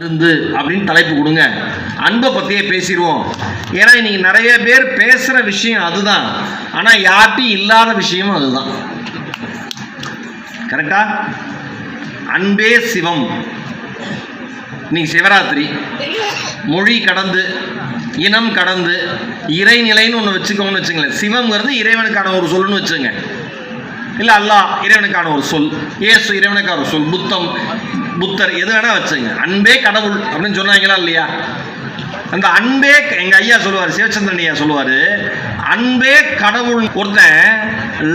இருந்து அப்படின்னு தலைப்பு கொடுங்க, அன்பை பற்றியே பேசிடுவோம். ஏன்னா இன்னைக்கு நிறைய பேர் பேசுகிற விஷயம் அதுதான், ஆனால் யார்ட்டையும் இல்லாத விஷயமும் அதுதான். கரெக்டா? அன்பே சிவம். இன்னைக்கு சிவராத்திரி, மொழி கடந்து இனம் கடந்து இறைநிலைன்னு ஒன்று வச்சுக்கோன்னு வச்சுங்களேன். சிவம்ங்கிறது இறைவனுக்கான ஒரு சொல்லுன்னு வச்சுங்க. இல்லை அல்லாஹ் இறைவனுக்கான ஒரு சொல், இயேசு இறைவனுக்கான ஒரு சொல், புத்தர் எது வேணா வச்சுங்க. அன்பே கடவுள் அப்படின்னு சொன்னாங்களா இல்லையா? அந்த அன்பே, எங்க ஐயா சொல்லுவார், சிவச்சந்திரன் ஐயா சொல்லுவார், அன்பே கடவுள். ஒருத்தன்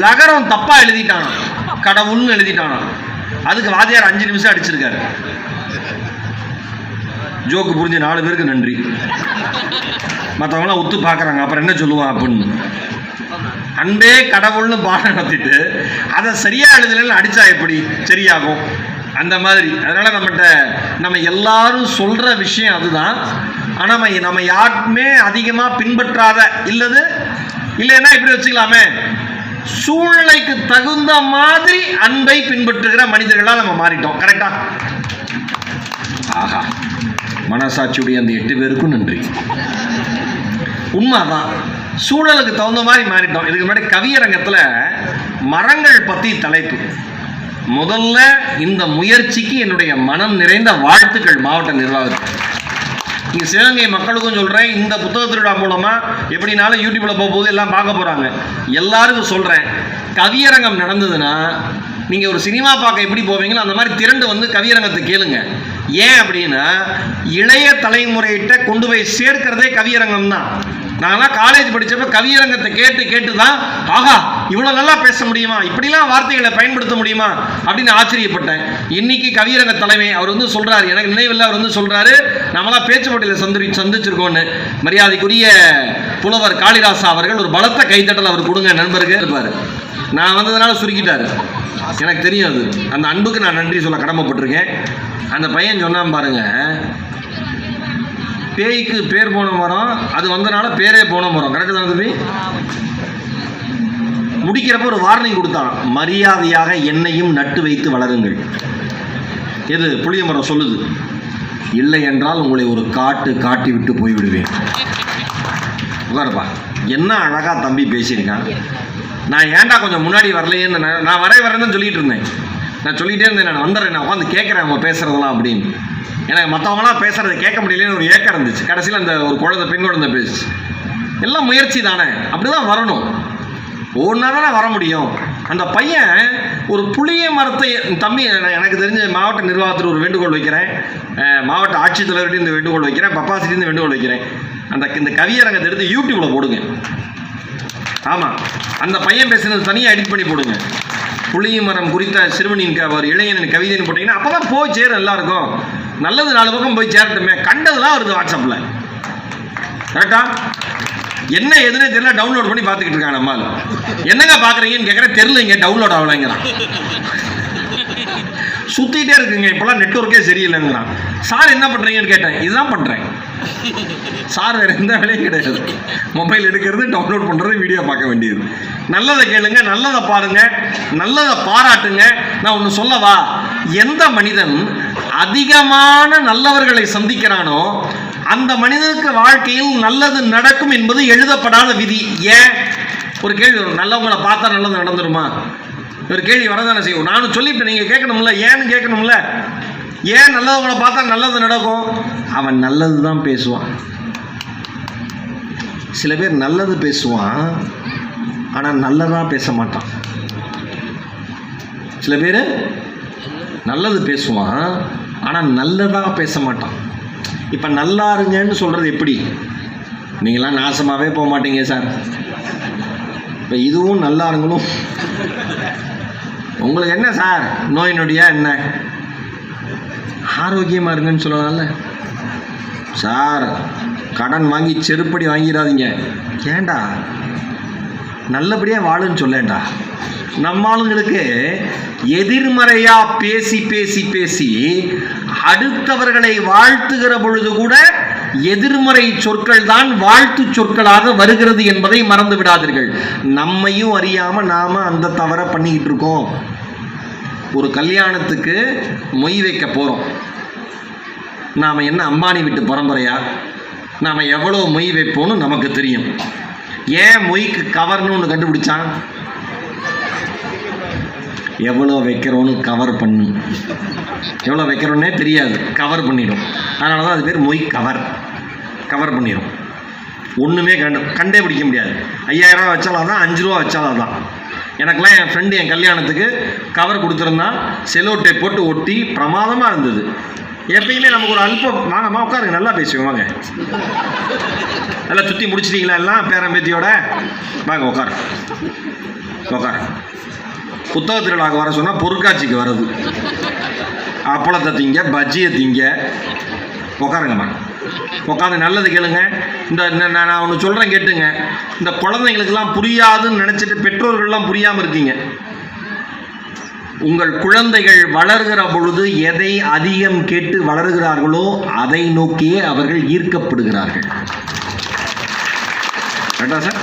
லகரம் தப்பா எழுதிட்டானா, கடவுள்னு எழுதிட்டானா, அதுக்கு வாத்தியார் 5 நிமிஷம் அடிச்சிருக்காரு. ஜோக்கு புரிஞ்ச 4 பேருக்கு நன்றி. மற்றவங்களாம் ஒத்து பார்க்குறாங்க, அப்புறம் என்ன சொல்லுவான் அப்படின்னு. அன்பே கடவுள்னு பாடம் நடத்திட்டு அதை சரியா எழுதலன்னு அடிச்சா எப்படி சரியாகும்? அந்த மாதிரி. அதனால நம்ம எல்லாரும் சொல்ற விஷயம் அதுதான். ஆனால் நம்ம யாருமே அதிகமாக பின்பற்றாத இல்லைன்னா இப்படி வச்சுக்கலாமே, சூழ்நிலைக்கு தகுந்த மாதிரி அன்பை பின்பற்றுகிற மனிதர்களாக நம்ம மாறிட்டோம். கரெக்டா? ஆஹா, மனசாட்சியுடைய அந்த 8 பேருக்கும் நன்றி. உண்மைதான், சூழலுக்கு தகுந்த மாதிரி மாறிட்டோம். இதுக்கு முன்னாடி கவியரங்கத்தில் மரங்கள் பற்றி தலைப்பு. முதல்ல இந்த முயற்சிக்கு என்னுடைய மனம் நிறைந்த வாழ்த்துக்கள் மாவட்ட நிர்வாகத்துக்கு. இங்கே சிவகங்கை மக்களுக்கும் சொல்கிறேன், இந்த புத்தக திருவிழா மூலமாக எப்படினாலும் யூடியூப்பில் போகும்போது எல்லாம் பார்க்க போகிறாங்க. எல்லாருக்கும் சொல்கிறேன், கவியரங்கம் நடந்ததுன்னா நீங்கள் ஒரு சினிமா பார்க்க எப்படி போவீங்களோ அந்த மாதிரி திரண்டு வந்து கவியரங்கத்தை கேளுங்க. ஏன் அப்படின்னா, இளைய தலைமுறையிட்ட கொண்டு போய் சேர்க்கிறதே கவியரங்கம் தான். நான்லாம் காலேஜ் படித்தப்ப கவியரங்கத்தை கேட்டு தான், ஆஹா இவ்வளோ நல்லா பேச முடியுமா, இப்படிலாம் வார்த்தைகளை பயன்படுத்த முடியுமா அப்படின்னு ஆச்சரியப்பட்டேன். இன்னைக்கு கவியரங்க தலைமை அவர் வந்து சொல்கிறாரு, எனக்கு நினைவில் அவர் வந்து சொல்கிறாரு, நம்மளாம் பேச்சு போட்டியில் சந்திச்சிருக்கோன்னு. மரியாதைக்குரிய புலவர் காளிதாசா அவர்கள் ஒரு பலத்த கைத்தட்டல் அவர் கொடுங்க நண்பருக்கு இருப்பார். நான் வந்ததுனால சுருக்கிட்டாரு, எனக்கு தெரியும் அது. அந்த அன்புக்கு நான் நன்றி சொல்ல கடமைப்பட்டிருக்கேன். அந்த பையன் சொன்னான் பாருங்க, பேய்க்கு பேர் போன மரம், அது வந்தனால பேரே போன மரம். கரெக்டு தான் தம்பி? முடிக்கிறப்ப ஒரு வார்னிங் கொடுத்தான், மரியாதையாக என்னையும் நட்டு வைத்து வளருங்கள். எது புளிய மரம் சொல்லுது, இல்லை என்றால் உங்களை ஒரு காட்டி விட்டு போய்விடுவேன். உட்காருப்பா. என்ன அழகா தம்பி பேசியிருக்கான். நான் ஏன்டா கொஞ்சம் முன்னாடி வரலையேன்னு நான் வரேன்னு சொல்லிட்டு இருந்தேன். நான் சொல்லிகிட்டே இருந்தேன், நான் வந்துடுறேன், நான் உட்காந்து கேட்குறேன் அவங்க பேசுகிறதெல்லாம் அப்படின்னு. எனக்கு மற்றவங்களாம் பேசுகிறத கேட்க முடியலன்னு ஒரு ஏக்கம் இருந்துச்சு. கடைசியில் அந்த ஒரு பெண் குழந்தை பேசுச்சு. எல்லாம் முயற்சி தானே, அப்படி தான் வரணும். ஒன்றா தானே வர முடியும். அந்த பையன் ஒரு புளிய மரத்தை, தம்பி எனக்கு தெரிஞ்ச மாவட்ட நிர்வாகத்தில் ஒரு வேண்டுகோள் வைக்கிறேன், மாவட்ட ஆட்சித்தலைவர்கிட்ட இந்த வேண்டுகோள் வைக்கிறேன், பப்பாசிட்டி இந்த வேண்டுகோள் வைக்கிறேன், இந்த கவியரங்கத்தை எடுத்து யூடியூப்பில் போடுங்க. ஆமாம், அந்த பையன் பேசுனது தனியாக எடிட் பண்ணி போடுங்க. புளிய மரம் குறித்த சிறுவனின் ஒரு இளைஞனின் கவிதைன்னு போட்டிங்கன்னா அப்போ தான் போய் சேரும் எல்லாருக்கும். நல்லது 4 பக்கம் போய் சேரட்டுமே. கண்டதுலாம் வருது வாட்ஸ்அப்பில். கரெக்டா? என்ன எதுனே தெரியல, டவுன்லோட் பண்ணி பார்த்துக்கிட்டு இருக்காங்க. நம்மால் என்னங்க பார்க்குறீங்கன்னு கேட்குறேன், தெரியலைங்க, டவுன்லோட் ஆகலைங்கிறான். சுற்றிகிட்டே இருக்குங்க, இப்போலாம் நெட்வொர்க்கே சரியில்லைங்கிறான். சார் என்ன பண்ணுறீங்கன்னு கேட்டேன், இதுதான் பண்ணுறேன் சார், வேறு எந்த வேலையும் கிடையாது. மொபைல் எடுக்கிறது, டவுன்லோட் பண்ணுறது, வீடியோ பார்க்க வேண்டியது. நல்லதை கேளுங்க, நல்லதை பாருங்க, நல்லதை பாராட்டுங்க. நான் ஒன்று சொல்லவா, எந்த மனிதன் அதிகமான நல்லவர்களை சந்திக்கிறானோ அந்த மனிதனுக்கு வாழ்க்கையில் நல்லது நடக்கும் என்பது எழுதப்படாத விதி. ஏன்? ஒரு கேள்வி வரும், நல்லவங்களை பார்த்தா நல்லது நடந்துருமா? ஒரு கேள்வி வரதானே செய்யும். நானும் சொல்லிவிட்டேன், நீங்கள் கேட்கணும்ல, ஏன்னு கேட்கணும்ல. ஏன் நல்லவங்களை பார்த்தா நல்லது நடக்கும்? அவன் நல்லது தான் பேசுவான். சில பேர் நல்லது பேசுவான், ஆனால் நல்லதாக பேச மாட்டான். சில பேர் நல்லது பேசுவான், ஆனால் நல்லதாக பேச மாட்டான். இப்போ நல்லா இருங்கன்னு சொல்கிறது எப்படி? நீங்களாம் நாசமாகவே போக மாட்டீங்க சார், இப்போ இதுவும் நல்லா இருங்கணும். உங்களுக்கு என்ன சார் நோய் நொடியா என்ன? ஆரோக்கியமாக இருங்கன்னு சொல்லலாம்ல சார். கடன் வாங்கி செருப்படி வாங்கிடாதீங்க. ஏண்டா நல்லபடியாக வாழுன்னு சொல்லேன்டா. நம்ம ஆளுங்களுக்கு எதிர்மறையாக பேசி அடுத்தவர்களை வாழ்த்துகிற பொழுது கூட எதிர்மறை சொற்கள் தான் வாழ்த்து சொற்களாக வருகிறது என்பதை மறந்து விடாதீர்கள். நம்மையும் அறியாம நாம அந்த தவறை பண்ணிக்கிட்டு இருக்கோம். ஒரு கல்யாணத்துக்கு மொய் வைக்க போறோம். நாம் என்ன அம்பானி வீட்டு பரம்பரையா? நாம் எவ்வளோ மொய் வைப்போன்னு நமக்கு தெரியும். ஏன் மொய்க்கு கவர்னு ஒன்று கண்டுபிடிச்சான்? எவ்வளோ வைக்கிறோன்னு கவர் பண்ணும். எவ்வளோ வைக்கிறோன்னே தெரியாது, கவர் பண்ணிடும். அதனால தான் அது பேர் மொய் கவர். கவர் பண்ணிடும். ஒன்றுமே கண்டே பிடிக்க முடியாது. 5000 ரூபா வச்சாலும் தான், 5 ரூபா வச்சாலும் தான். எனக்கெல்லாம் என் ஃப்ரெண்டு என் கல்யாணத்துக்கு கவர் கொடுத்துருந்தான். செலோ டேப் போட்டு ஒட்டி பிரமாதமாக இருந்தது. எப்பயுமே நமக்கு ஒரு அல்பம், வாங்கம்மா உட்காருங்க, நல்லா பேசுவோம், வாங்க, நல்லா சுற்றி முடிச்சிட்டிங்களா எல்லாம் பேரம்பேத்தியோட? வாங்க உட்காரு உட்காரு. புத்தக திருவிழாவுக்கு வர சொன்னால் பொருட்காட்சிக்கு வருது. அப்பளத்தை திங்க, பஜ்ஜியை திங்க. உட்காருங்கம்மா, உட்காந்து நல்லது கேளுங்க. நான் ஒன்று சொல்கிறேன் கேட்டுங்க. இந்த குழந்தைங்களுக்கெல்லாம் புரியாதுன்னு நினச்சிட்டு பெற்றோர்கள்லாம் புரியாமல் இருக்கீங்க. உங்கள் குழந்தைகள் வளர்கிற பொழுது எதை அதிகம் கேட்டு வளர்கிறார்களோ அதை நோக்கியே அவர்கள் ஈர்க்கப்படுகிறார்கள். கரெக்டா சார்?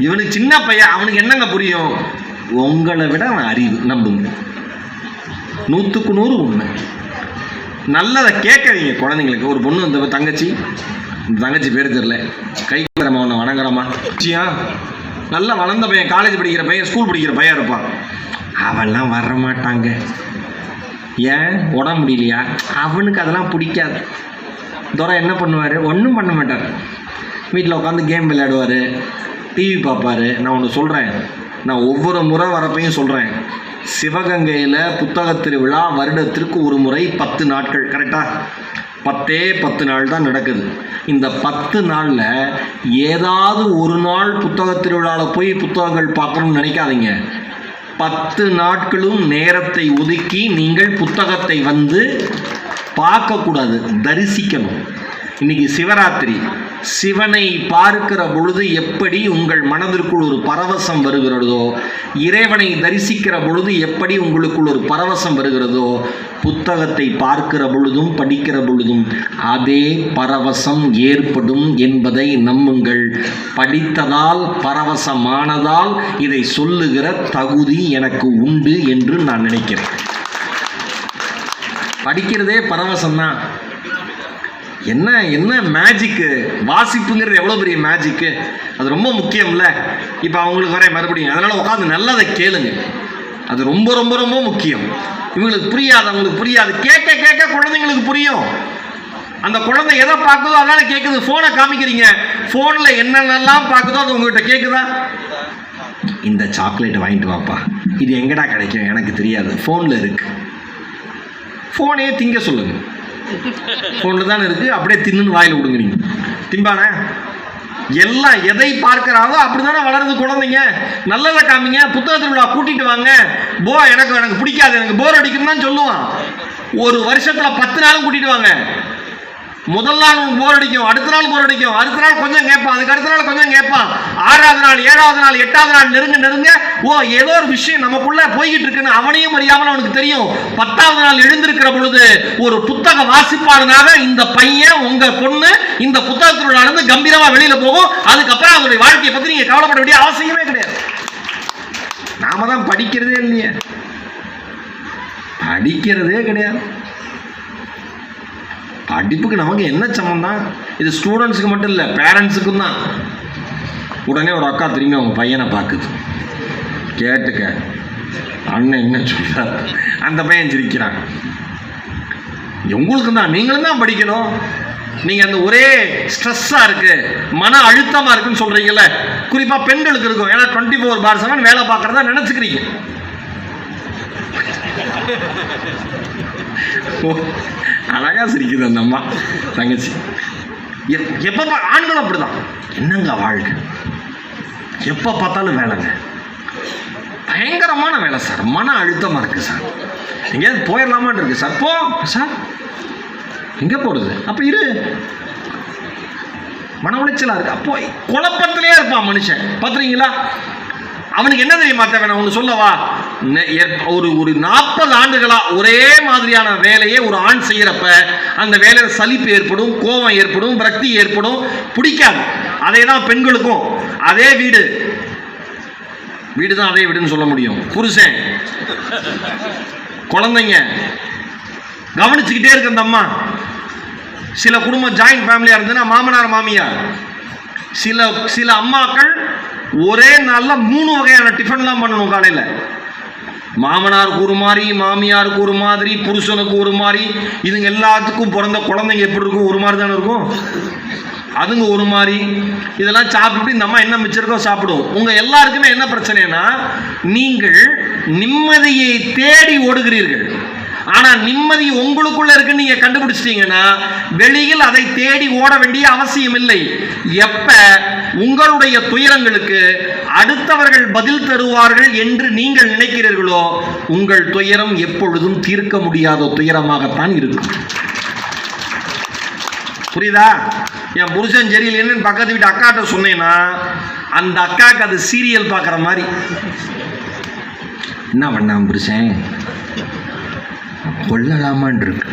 இவனுக்கு சின்ன பையன், அவனுக்கு என்னங்க புரியும்? உங்களை விட அவன் அறிவு, நம்புங்க, 100க்கு 100 உண்மை. நல்லதை கேட்கறீங்க குழந்தைங்களுக்கு. ஒரு பொண்ணு, இந்த தங்கச்சி பேர் தெரியல, கைக்கிறமா ஒன்று வணங்குறமா, நல்லா வளர்ந்த பையன், காலேஜ் படிக்கிற பையன், ஸ்கூல் படிக்கிற பையன் இருப்பான். அவெல்லாம் வர மாட்டாங்க. ஏன்? உடம்பு முடியலையா? அவனுக்கு அதெல்லாம் பிடிக்காது. துரை என்ன பண்ணுவார்? ஒன்றும் பண்ண மாட்டார். வீட்டில் உட்காந்து கேம் விளையாடுவார், டிவி பார்ப்பார். நான் ஒன்று சொல்கிறேன், நான் ஒவ்வொரு முறை வரப்பையும் சொல்கிறேன், சிவகங்கையில் புத்தக திருவிழா வருடத்திற்கு ஒரு முறை 10 நாட்கள், கரெக்டாக 10 நாள் தான் நடக்குது. இந்த 10 நாளில் ஏதாவது ஒரு நாள் புத்தக திருவிழாவில் போய் புத்தகங்கள் பார்க்கணும்னு நினைக்காதீங்க. 10 நாட்களும் நேரத்தை ஒதுக்கி நீங்கள் புத்தகத்தை வந்து பார்க்கக்கூடாது, தரிசிக்கணும். இன்னைக்கு சிவராத்திரி. சிவனை பார்க்கிற பொழுது எப்படி உங்கள் மனதிற்குள் ஒரு பரவசம் வருகிறதோ, இறைவனை தரிசிக்கிற பொழுது எப்படி உங்களுக்குள் ஒரு பரவசம் வருகிறதோ, புத்தகத்தை பார்க்கிற பொழுதும் படிக்கிற பொழுதும் அதே பரவசம் ஏற்படும் என்பதை நம்புங்கள். படித்ததால் பரவசமானதால் இதை சொல்லுகிற தகுதி எனக்கு உண்டு என்று நான் நினைக்கிறேன். படிக்கிறதே பரவசம்தான். என்ன என்ன மேஜிக்கு? வாசிப்புங்கிறது எவ்வளோ பெரிய மேஜிக்கு, அது ரொம்ப முக்கியம்ல. இப்போ அவங்களுக்கு வர மறுபடியும் அதனால் உட்காந்து நல்லதை கேளுங்க, அது ரொம்ப ரொம்ப ரொம்ப முக்கியம். இவங்களுக்கு புரியாது, அவங்களுக்கு புரியாது. கேட்க கேட்க குழந்தைங்களுக்கு புரியும். அந்த குழந்தை எதை பார்க்குதோ அதனால கேட்குது. ஃபோனை காமிக்கிறீங்க, ஃபோனில் என்னென்னலாம் பார்க்குதோ அது உங்ககிட்ட கேட்குதா? இந்த சாக்லேட் வாங்கிட்டு வாப்பா, இது எங்கடா கிடைக்கும் எனக்கு தெரியாது, ஃபோனில் இருக்கு. ஃபோனே திங்க சொல்லுங்க, ஃபோனில் தானே இருக்குது, அப்படியே தின்னு வாயில் விடுங்க. நீங்கள் திம்பானே எல்லாம் எதை பார்க்கிறாரோ அப்படி தானே வளருது குழந்தைங்க. நல்லதை காமிங்க, புத்தக திருவிழா கூட்டிகிட்டு வாங்க. எனக்கு பிடிக்காது, எனக்கு போர் அடிக்குன்னு தான் சொல்லுவான். ஒரு வருஷத்தில் 10 நாளும் கூட்டிகிட்டு வாங்க. முதல் நாள் போர் அடிக்கும், அடுத்த நாள் போர் அடிக்கும், அடுத்த நாள் கொஞ்சம் கேட்பான், அதுக்கு அடுத்த நாள் கொஞ்சம் கேட்பான். 6வது நாள் 7வது நாள் 8வது நாள் நெருங்க ஏதோ ஒரு விஷயம் நமக்குள்ள போய்கிட்டு இருக்குன்னு அவனையும் அறியாமல் அவனுக்கு தெரியும். 10வது நாள் எழுந்திருக்கிற பொழுது ஒரு புத்தக வாசிப்பாளனாக இந்த பையன், உங்க பொண்ணு இந்த புத்தக திருவிழா இருந்து கம்பீரமா வெளியில போகும். அதுக்கப்புறம் அதனுடைய வாழ்க்கையை பத்தி நீங்க கவலைப்பட வேண்டிய அவசியமே கிடையாது. நாம தான் படிக்கிறதே இல்லையே, படிக்கிறதே கிடையாது. படிப்புக்கு நமக்கு என்ன சம்பந்தம்? இது ஸ்டூடெண்ட்ஸுக்கு மட்டும் இல்லை, பேரண்ட்ஸுக்கும் தான். உடனே ஒரு அக்கா திரும்பி அவங்க பையனை பார்க்குது, கேட்டுக்க அண்ணன் என்ன சொல்றார். அந்த பையன் சிரிக்கிறான். உங்களுக்கு தான், நீங்களும் தான் படிக்கணும். நீங்கள் அந்த ஒரே ஸ்ட்ரெஸ்ஸாக இருக்கு, மன அழுத்தமாக இருக்குன்னு சொல்கிறீங்கல்ல, குறிப்பாக பெண்களுக்கு இருக்கும். ஏன்னா 24/7 வேலை பார்க்குறதா நினச்சிக்கிறீங்க. அழகா சிரிக்குது அந்த அம்மா தங்கச்சி. எப்போ ஆண்களும் அப்படிதான். என்னங்க வாழ்க்கை, எப்போ பார்த்தாலும் வேலைங்க, பயங்கரமான வேலை சார், மன அழுத்தமாக இருக்குது சார், எங்கேயாவது போயிடலாமான் இருக்கு சார். போ சார், எங்கே போகிறது? அப்போ இரு, மன உளைச்சலாக இருக்கு. அப்போ குழப்பத்திலே இருப்பான் மனுஷன். பார்த்துறீங்களா? அவனுக்கு என்ன தெரியுமா தேவை? நான் ஒன்று சொல்லவா, ஒரு 40 ஆண்டுகளா ஒரே மாதிரியான வேலையை ஒரு ஆண் செய்யறப்ப அந்த வேலையில் சலிப்பு ஏற்படும், கோபம் ஏற்படும், விரக்தி ஏற்படும், பிடிக்காது. அதே தான் பெண்களுக்கும். அதே வீடு தான் அதே வீடுன்னு சொல்ல முடியும். புருஷன், குழந்தைங்க, கவனிச்சுக்கிட்டே இருக்கு அந்த அம்மா. சில குடும்பம் ஜாயிண்ட் ஃபேமிலியா இருந்ததுன்னா மாமனார் மாமியார். சில அம்மாக்கள் ஒரே நாள்ல 3 வகையான டிஃபன்லாம் பண்ணணும். காலையில் மாமனாருக்கு ஒரு மாதிரி, மாமியாருக்கு ஒரு மாதிரி, புருஷனுக்கு ஒரு மாதிரி. இதுங்க எல்லாத்துக்கும் பிறந்த குழந்தைங்க எப்படி இருக்கும்? ஒரு மாதிரி தானே இருக்கும். அதுங்க ஒரு மாதிரி. இதெல்லாம் சாப்பிட்டு இந்த அம்மா என்ன மிச்சிருக்கோ சாப்பிடும். உங்க எல்லாருக்குமே என்ன பிரச்சனைனா, நீங்கள் நிம்மதியை தேடி ஓடுகிறீர்கள். ஆனா நிம்மதி உங்களுக்குள்ள இருக்குன்னு நீங்க கண்டுபிடிச்சிட்டீங்கன்னா வெளியில் அதை தேடி ஓட வேண்டிய அவசியம் இல்லை. எப்ப உங்களுடைய துயரங்களுக்கு அடுத்தவர்கள் பதில் தருவார்கள் என்று நீங்கள் நினைக்கிறீர்களோ உங்கள் துயரம் எப்பொழுதும் தீர்க்க முடியாத துயரமாகத்தான் இருக்கும். புரியுதா? என் புருஷன் சரியில்லைன்னு பக்கத்து வீட்டு அக்காட்ட சொன்னேன்னா அந்த அக்காவுக்கு அது சீரியல் பார்க்குற மாதிரி. என்ன பண்ணான் புருஷன்? கொல்லலாமான் இருக்கு.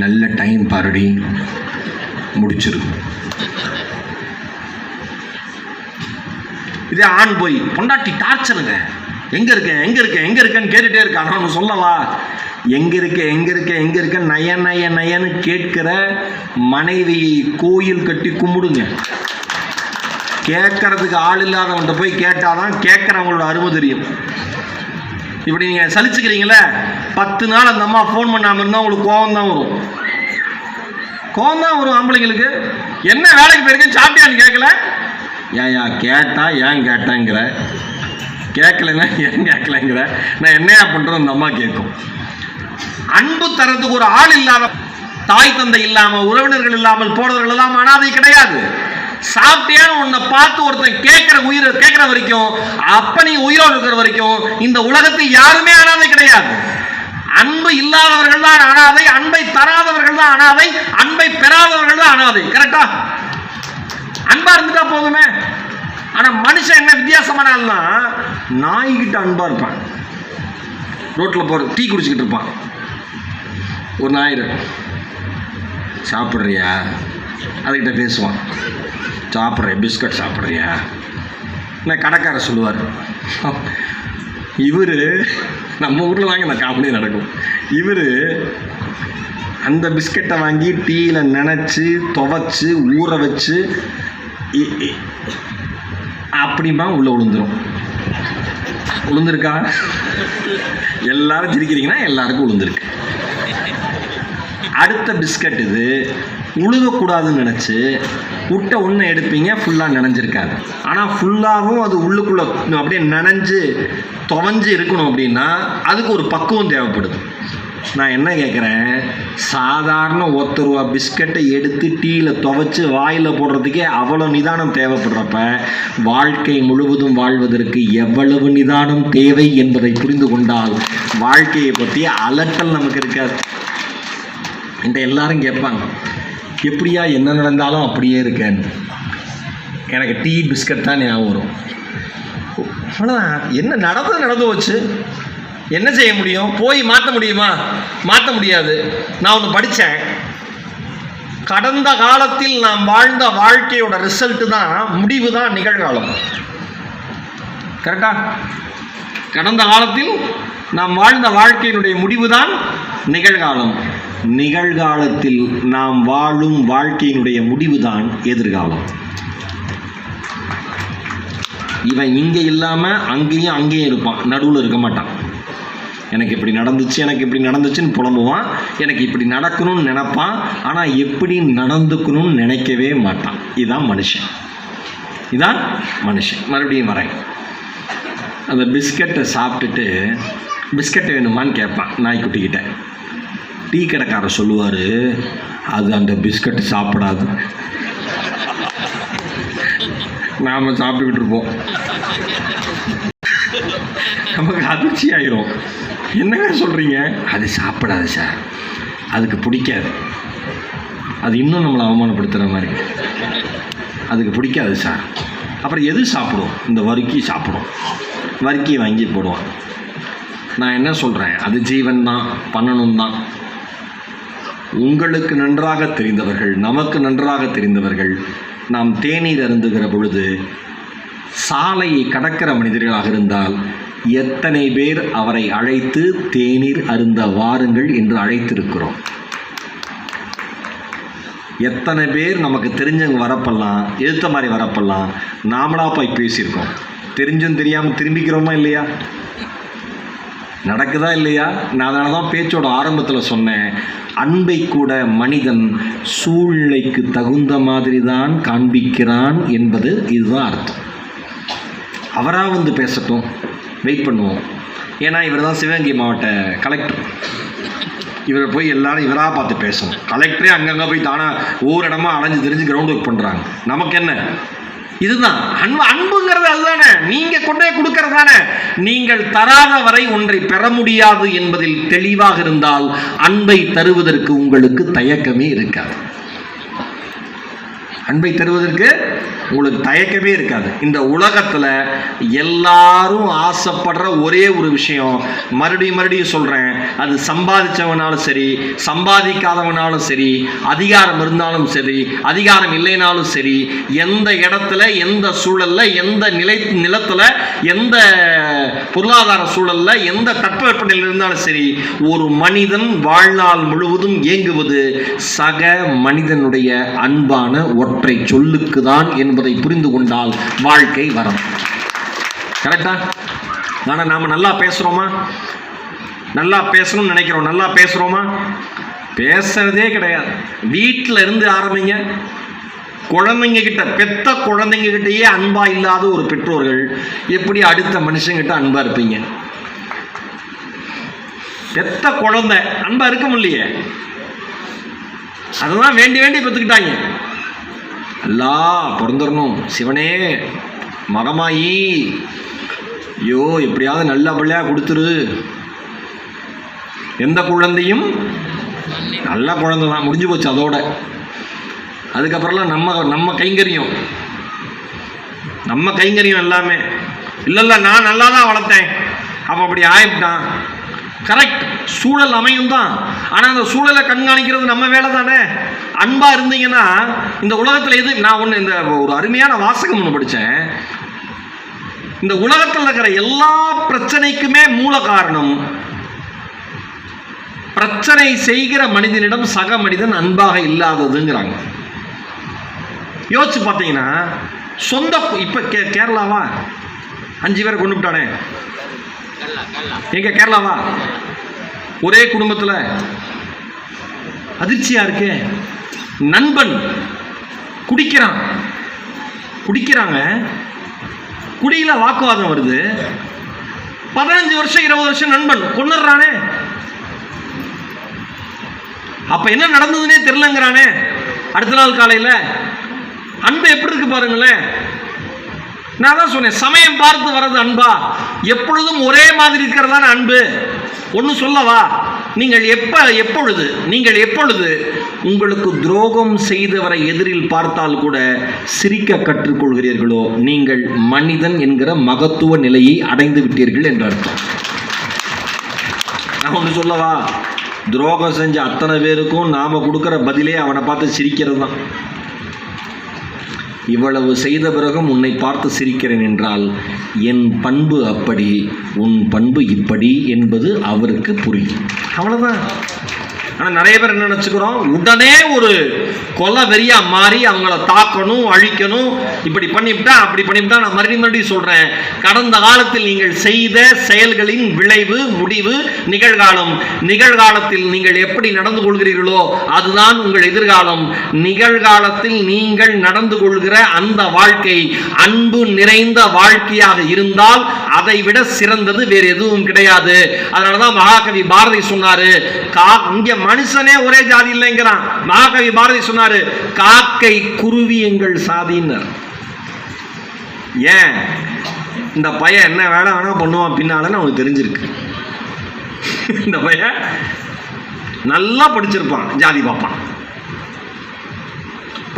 நல்ல டைம் பாருடி, முடிச்சிருக்கு. இதே ஆண் போய் பொண்டாட்டி டார்ச்சருங்க, எங்க இருக்கேன் எங்க இருக்கேன் எங்க இருக்கேன்னு கேட்டுட்டே இருக்கான். நான் சொல்லவா? எங்க இருக்க நய நய நயன்னு கேட்கிற மனைவியை கோயில் கட்டி கும்பிடுங்க. கேட்கறதுக்கு ஆள் இல்லாதவன்கிட்ட போய் கேட்டாதான் கேட்கறவங்களோட அருமை தெரியும். இப்படி நீங்கள் சலிச்சுக்கிறீங்களே, 10 நாள் அந்த அம்மா ஃபோன் பண்ணாமல் இருந்தால் உங்களுக்கு கோவம் தான் வரும். ஆம்பளைங்களுக்கு. என்ன வேலைக்கு போயிருக்கேன், சாப்பிட்டியான்னு கேட்கல. ஏன் கேட்டா ஏன் கேட்டேங்கிற, கேட்கலன்னா ஏன் கேட்கலங்கிற, நான் என்னையா பண்ணுறோம் அந்த அம்மா கேட்கும். அன்பு தரத்துக்கு ஒரு ஆள் இல்லாத, தாய் தந்தை இல்லாமல், உறவினர்கள் இல்லாமல் போனவர்கள் எல்லாம் அனாதை கிடையாது. சாப்பிட்டியான்னு உன்னை பார்த்து ஒருத்தன் கேட்கிற வரைக்கும், அப்ப நீ உயிரோடு இருக்கிற வரைக்கும் இந்த உலகத்தில் யாருமே அனாதை கிடையாது. அன்பு இல்லாதவர்கள் தான் அனாதை, அன்பை தராதவர்கள் தான் அனாதை, அன்பை பெறாதவர்கள் தான் அனாதை. கரெக்டா? அன்பா இருந்துட்டா போதுமே. ஆனா மனுஷன் என்ன வித்தியாசமான ஆள்னா, நாய்கிட்ட அன்பா இருப்பான். ரோட்ல போற டீ குடிச்சுக்கிட்டு இருப்பான். ஒரு நாய் சாப்பிட்றியா, அதுகிட்ட பேசுவான். சாப்பிட்றேன், பிஸ்கட் சாப்பிட்றியா? நான் கடைக்கார சொல்லுவார். இவர் நம்ம ஊரில் தாங்க இந்த காமெடி நடக்கும். இவர் அந்த பிஸ்கட்டை வாங்கி டீயில் நினச்சி துவைச்சி ஊற வச்சு அப்படிமா உள்ளே விழுந்துருக்கா? எல்லாரும் சிரிக்கிறீங்கன்னா எல்லாருக்கும் விழுந்துருக்கு. அடுத்த பிஸ்கட் இது உழுகக்கூடாதுன்னு நினச்சி விட்ட ஒன்று எடுப்பீங்க, ஃபுல்லாக நனைஞ்சிருக்காது. ஆனால் ஃபுல்லாகவும் அது உள்ளுக்குள்ளே அப்படியே நனைஞ்சு துவஞ்சி இருக்கணும் அப்படின்னா அதுக்கு ஒரு பக்குவம் தேவைப்படுது. நான் என்ன கேட்குறேன், சாதாரண 1 ரூபா பிஸ்கட்டை எடுத்து டீயில் துவைச்சி வாயில் போடுறதுக்கே அவ்வளோ நிதானம் தேவைப்படுறப்ப வாழ்க்கை முழுவதும் வாழ்வதற்கு எவ்வளவு நிதானம் தேவை என்பதை புரிந்து கொண்டால் வாழ்க்கையை பற்றி அலட்டல் நமக்கு இருக்காது. என்கிட்ட எல்லாரும் கேட்பாங்க, எப்படியா என்ன நடந்தாலும் அப்படியே இருக்கேன்னு. எனக்கு டீ பிஸ்கட் தான் ஞாபகம் வரும். அவ்வளோதான். என்ன நடந்து வச்சு என்ன செய்ய முடியும்? போய் மாற்ற முடியுமா? மாற்ற முடியாது. நான் ஒன்று படித்தேன், கடந்த காலத்தில் நாம் வாழ்ந்த வாழ்க்கையோட ரிசல்ட்டு தான், முடிவு தான் நிகழ்காலம். கரெக்டா? கடந்த காலத்தில் நாம் வாழ்ந்த வாழ்க்கையினுடைய முடிவு தான் நிகழ்காலம். நிகழ்காலத்தில் நாம் வாழும் வாழ்க்கையினுடைய முடிவுதான் எதிர்காலம். இவன் இங்கே இல்லாமல் அங்கேயும் இருப்பான், நடுவில் இருக்க மாட்டான். எனக்கு இப்படி நடந்துச்சுன்னு புலம்புவான், எனக்கு இப்படி நடக்கணும்னு நினைப்பான், ஆனால் எப்படி நடந்துக்கணும்னு நினைக்கவே மாட்டான். இதான் மனுஷன். மறுபடியும் வரேன். அந்த பிஸ்கட்டை சாப்பிட்டுட்டு பிஸ்கட் வேணுமான்னு கேட்பான் நாய்க்குட்டிக்கிட்ட. டீ கடைக்காரர் சொல்லுவார், அது அந்த பிஸ்கட் சாப்பிடாது. நாம் சாப்பிட்டுக்கிட்டு இருப்போம். நமக்கு அதிர்ச்சி ஆயிரும். என்னங்க சொல்கிறீங்க? அது சாப்பிடாது சார், அதுக்கு பிடிக்காது. அது இன்னும் நம்மளை அவமானப்படுத்துகிற மாதிரி. அதுக்கு பிடிக்காது சார். அப்புறம் எது சாப்பிடும்? இந்த வறுக்கி சாப்பிடும். வறுக்கியை வாங்கி போடுவான். நான் என்ன சொல்கிறேன், அது ஜீவன் தான், பண்ணணும் தான். உங்களுக்கு நன்றாக தெரிந்தவர்கள், நமக்கு நன்றாக தெரிந்தவர்கள், நாம் தேநீர் அருந்துகிற பொழுது சாலையை கடக்கிற மனிதர்களாக இருந்தால் எத்தனை பேர் அவரை அழைத்து தேநீர் அருந்த வாருங்கள் என்று அழைத்திருக்கிறோம்? எத்தனை பேர் நமக்கு தெரிஞ்சவங்க வரப்பெல்லாம், எதிர்த்த மாதிரி வரப்பெல்லாம் நாமளாக போய் பேசியிருக்கோம்? தெரிஞ்சும் தெரியாமல் திரும்பிக்கிறோமா இல்லையா? நடக்குதா இல்லையா? நான் அதனால தான் பேச்சோட ஆரம்பத்தில் சொன்னேன், அன்பை கூட மனிதன் சூழ்நிலைக்கு தகுந்த மாதிரி தான் காண்பிக்கிறான் என்பது இதுதான் அர்த்தம். அவராக வந்து பேசட்டும், வெயிட் பண்ணுவோம். ஏன்னா இவர் தான் சிவகங்கை மாவட்ட கலெக்டர். இவரை போய் எல்லாரும் இவராக பார்த்து பேசணும். கலெக்டரே அங்கங்கே போய் தானே ஒவ்வொரு இடமா அலைஞ்சு தெரிஞ்சு கிரவுண்ட் ஒர்க் பண்ணுறாங்க. நமக்கு என்ன? இதுதான் அன்பு. அன்புங்கிறது அதுதானே, நீங்க கொண்டே கொடுக்கறது தானே. நீங்கள் தராத வரை ஒன்றை பெற முடியாது என்பதில் தெளிவாக இருந்தால் அன்பை தருவதற்கு உங்களுக்கு தயக்கமே இருக்காது. அன்பை தருவதற்கு உங்களுக்கு தயக்கமே இருக்காது. இந்த உலகத்தில் எல்லாரும் ஆசைப்படுற ஒரே ஒரு விஷயம், மறுபடியும் சொல்கிறேன், அது சம்பாதிச்சவனாலும் சரி சம்பாதிக்காதவனாலும் சரி, அதிகாரம் இருந்தாலும் சரி அதிகாரம் இல்லைனாலும் சரி, எந்த இடத்துல எந்த சூழலில் எந்த நிலத்தில் எந்த பொருளாதார சூழலில் எந்த தட்பவெப்பநிலையில் இருந்தாலும் சரி, ஒரு மனிதன் வாழ்நாள் முழுவதும் இயங்குவது சக மனிதனுடைய அன்பான ஒற்றை சொல்லுக்கு தான் என்பதை புரிந்து கொண்டால் வாழ்க்கை வரும். கரெக்டா? ஆனால் நாம நல்லா பேசுறோமா? நல்லா பேசணும்னு நினைக்கிறோம். நல்லா பேசுறோமா? பேசுறதே கிடையாது. வீட்டில் இருந்து ஆரம்பிங்க. குழந்தைங்க கிட்ட, பெத்த குழந்தைங்க கிட்டயே அன்பா இல்லாத ஒரு பெற்றோர்கள் எப்படி அடுத்த மனுஷங்கிட்ட அன்பா இருப்பீங்க? பெத்த குழந்தை அன்பா இருக்க முடியலையே. அதெல்லாம் வேண்டி பெற்றுக்கிட்டாங்க. எல்லாம் பிறந்துடணும், சிவனே மகமாயி, ஐயோ எப்படியாவது நல்ல பிள்ளையா கொடுத்துரு. எந்த குழந்தையும் நல்ல குழந்தை தான், முடிஞ்சு போச்சு அதோட. அதுக்கப்புறம்லாம் நம்ம கைங்கரியம் எல்லாமே. இல்லை நான் நல்லா தான் வளர்த்தேன், அப்போ அப்படி ஆயிட்டான். கரெக்ட், சூழல் அமையும் தான். ஆனால் அந்த சூழலை கண்காணிக்கிறது நம்ம வேலை தானே. அன்பா இருந்தீங்கன்னா இந்த உலகத்தில் எது, நான் ஒன்று இந்த ஒரு அருமையான வாசகம் ஒன்று படித்தேன். இந்த உலகத்தில் இருக்கிற எல்லா பிரச்சனைக்குமே மூல காரணம், பிரச்சனை செய்கிற மனிதனிடம் சக மனிதன் அன்பாக இல்லாததுங்கிறாங்க. யோசிச்சு பார்த்தீங்கன்னா, சொந்த இப்போ கேரளாவா 5 பேரை கொண்டு விட்டானே, எங்க கேரளாவா? ஒரே குடும்பத்தில் அதிர்ச்சியா இருக்கு. நண்பன் குடிக்கிறாங்க, குடியில வாக்குவாதம் வருது. 15 வருஷம் 20 வருஷம் நண்பன் கொன்னுறானே. அப்ப என்ன நடந்ததுன்னே தெரியலங்கிறானே. அடுத்த நாள் காலையில் அன்பு எப்படி இருக்கு பாருங்களேன். நான் தான் சொன்னேன், சமயம் பார்த்து வர்றது அன்பா? எப்பொழுதும் ஒரே மாதிரி இருக்கிறதான அன்பு? ஒன்று சொல்லவா, நீங்கள் எப்பொழுது உங்களுக்கு துரோகம் செய்தவரை எதிரில் பார்த்தால் கூட சிரிக்க கற்றுக்கொள்கிறீர்களோ, நீங்கள் மனிதன் என்கிற மகத்துவ நிலையை அடைந்து விட்டீர்கள் என்று அர்த்தம். நான் ஒன்று சொல்லவா, துரோகம் செஞ்ச அத்தனை பேருக்கும் நாம கொடுக்குற பதிலே அவனை பார்த்து சிரிக்கிறது தான். இவ்வளவு செய்த பிறகும் உன்னை பார்த்து சிரிக்கிறேன் என்றால் என் பண்பு அப்படி, உன் பண்பு இப்படி என்பது அவருக்கு புரியும். அவ்வளோதான். ஆனால் நிறைய பேர் என்ன நினச்சிக்கிறோம், உடனே ஒரு கொலை வெறியா மாறி அவங்கள தாக்கணும், அழிக்கணும், இப்படி பண்ணிவிட்டா அப்படி பண்ணிவிட்டா. நான் மறுபடியும் சொல்கிறேன், கடந்த காலத்தில் நீங்கள் செய்த செயல்களின் விளைவு, முடிவு நிகழ்காலத்தில் நீங்கள் எப்படி நடந்து கொள்கிறீர்களோ அதுதான் உங்கள் எதிர்காலம். நிகழ்காலத்தில் நீங்கள் நடந்து கொள்கிற அந்த வாழ்க்கை அன்பு நிறைந்த வாழ்க்கையாக இருந்தால் அதை விட சிறந்தது வேறு எதுவும் கிடையாது. அதனாலதான் மகாகவி பாரதி சொன்னாரு, இங்க மனுஷனே ஒரே ஜாதி இல்லைங்கிறான். மகாகவி பாரதி சொன்னாரு, காக்கை குருவி எங்கள் சாதியினர். ஏன்? இந்த பையன் என்ன வேலை வேணா பண்ணுவான் பின்னாலன்னு அவனுக்கு தெரிஞ்சிருக்கு. இந்த பையன் நல்லா படிச்சிருப்பான், ஜாதி பார்ப்பான்.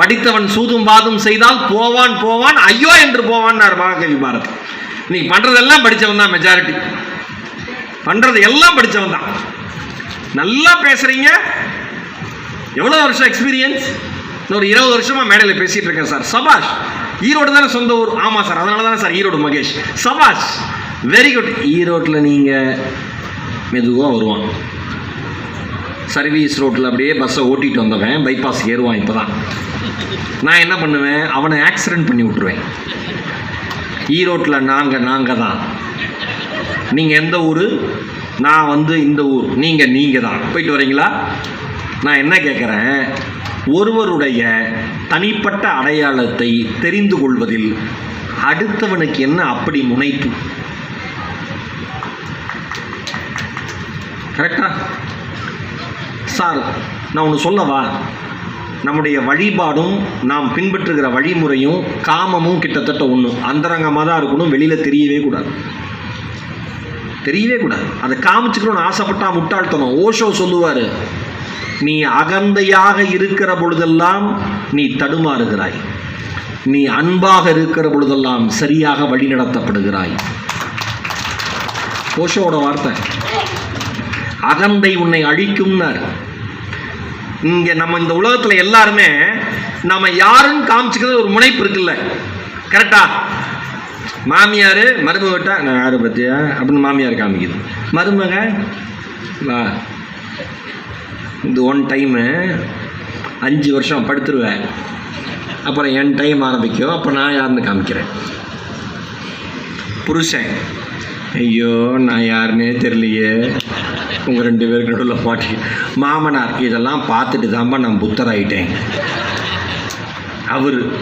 படித்தவன் சூதும் வாதும் செய்தால் போவான் ஐயோ என்று போவான் மகாகவி பாரதி. நீ பண்றதெல்லாம் படிச்சவன் தான், மெஜாரிட்டி பண்றது எல்லாம் படிச்சவன் தான். நல்லா பேசுறீங்க, எவ்வளவு வருஷம் எக்ஸ்பீரியன்ஸ்? ஒரு 20 வருஷமா மேடையில் பேசிட்டு இருக்கேன் சார். சபாஷ். ஈரோடு தானே சொந்த ஊர்? ஆமா சார், அதனால தானே சார் ஈரோடு மகேஷ். சபாஷ். Very good. ஈரோட்டில் நீங்கள் மெதுவாக வருவான், சர்வீஸ் ரோட்டில் அப்படியே பஸ்ஸை ஓட்டிகிட்டு வந்தவன் பைபாஸ் ஏறுவான். இப்போ தான் நான் என்ன பண்ணுவேன், அவனை ஆக்சிடெண்ட் பண்ணி விட்ருவேன். ஈரோட்டில் நாங்கள் தான். நீங்கள் எந்த ஊர்? நான் வந்து இந்த ஊர். நீங்கள் தான். போயிட்டு வரீங்களா? நான் என்ன கேட்குறேன், ஒருவருடைய தனிப்பட்ட அடையாளத்தை தெரிந்து கொள்வதில் அடுத்தவனுக்கு என்ன அப்படி முனைப்பு? கரெக்டா சார்? நான் ஒன்று சொல்லவா, நம்முடைய வழிபாடும் நாம் பின்பற்றுகிற வழிமுறையும் காமமும் கிட்டத்தட்ட ஒன்று, அந்தரங்கமாக தான் இருக்கணும், வெளியில் தெரியவே கூடாது. அதை காமிச்சுக்கணும்னு ஆசைப்பட்டா முட்டாள்தனம். ஓஷோ சொல்லுவார், நீ அகந்தையாக இருக்கிற பொழுதெல்லாம் நீ தடுமாறுகிறாய், நீ அன்பாக இருக்கிற பொழுதெல்லாம் சரியாக வழிநடத்தப்படுகிறாய். ஓஷோட வார்த்தை. அகந்தை உன்னை அழிக்கும்னார். இங்கே நம்ம இந்த உலகத்தில் எல்லாருமே நம்ம யாருன்னு காமிச்சுக்கிறது ஒரு முனைப்பு இருக்குல்ல, கரெக்டா? மாமியார் மருமகிட்ட நான் யாரை பற்றியா அப்படின்னு மாமியார் காமிக்குது. மருமக வா, இந்த ஒன் டைமு 5 வருஷம் படுத்துருவேன், அப்புறம் என் டைம் ஆரம்பிக்கும், அப்போ நான் யாருன்னு காமிக்கிறேன். புருஷன், ஐயோ நான் யாருன்னே தெரியலையே, உங்கள் 2 பேருக்கு நடுவில் பாட்டி. மாமனார், இதெல்லாம் பார்த்துட்டு தான்ப்பா நான் புத்தராயிட்டேன்.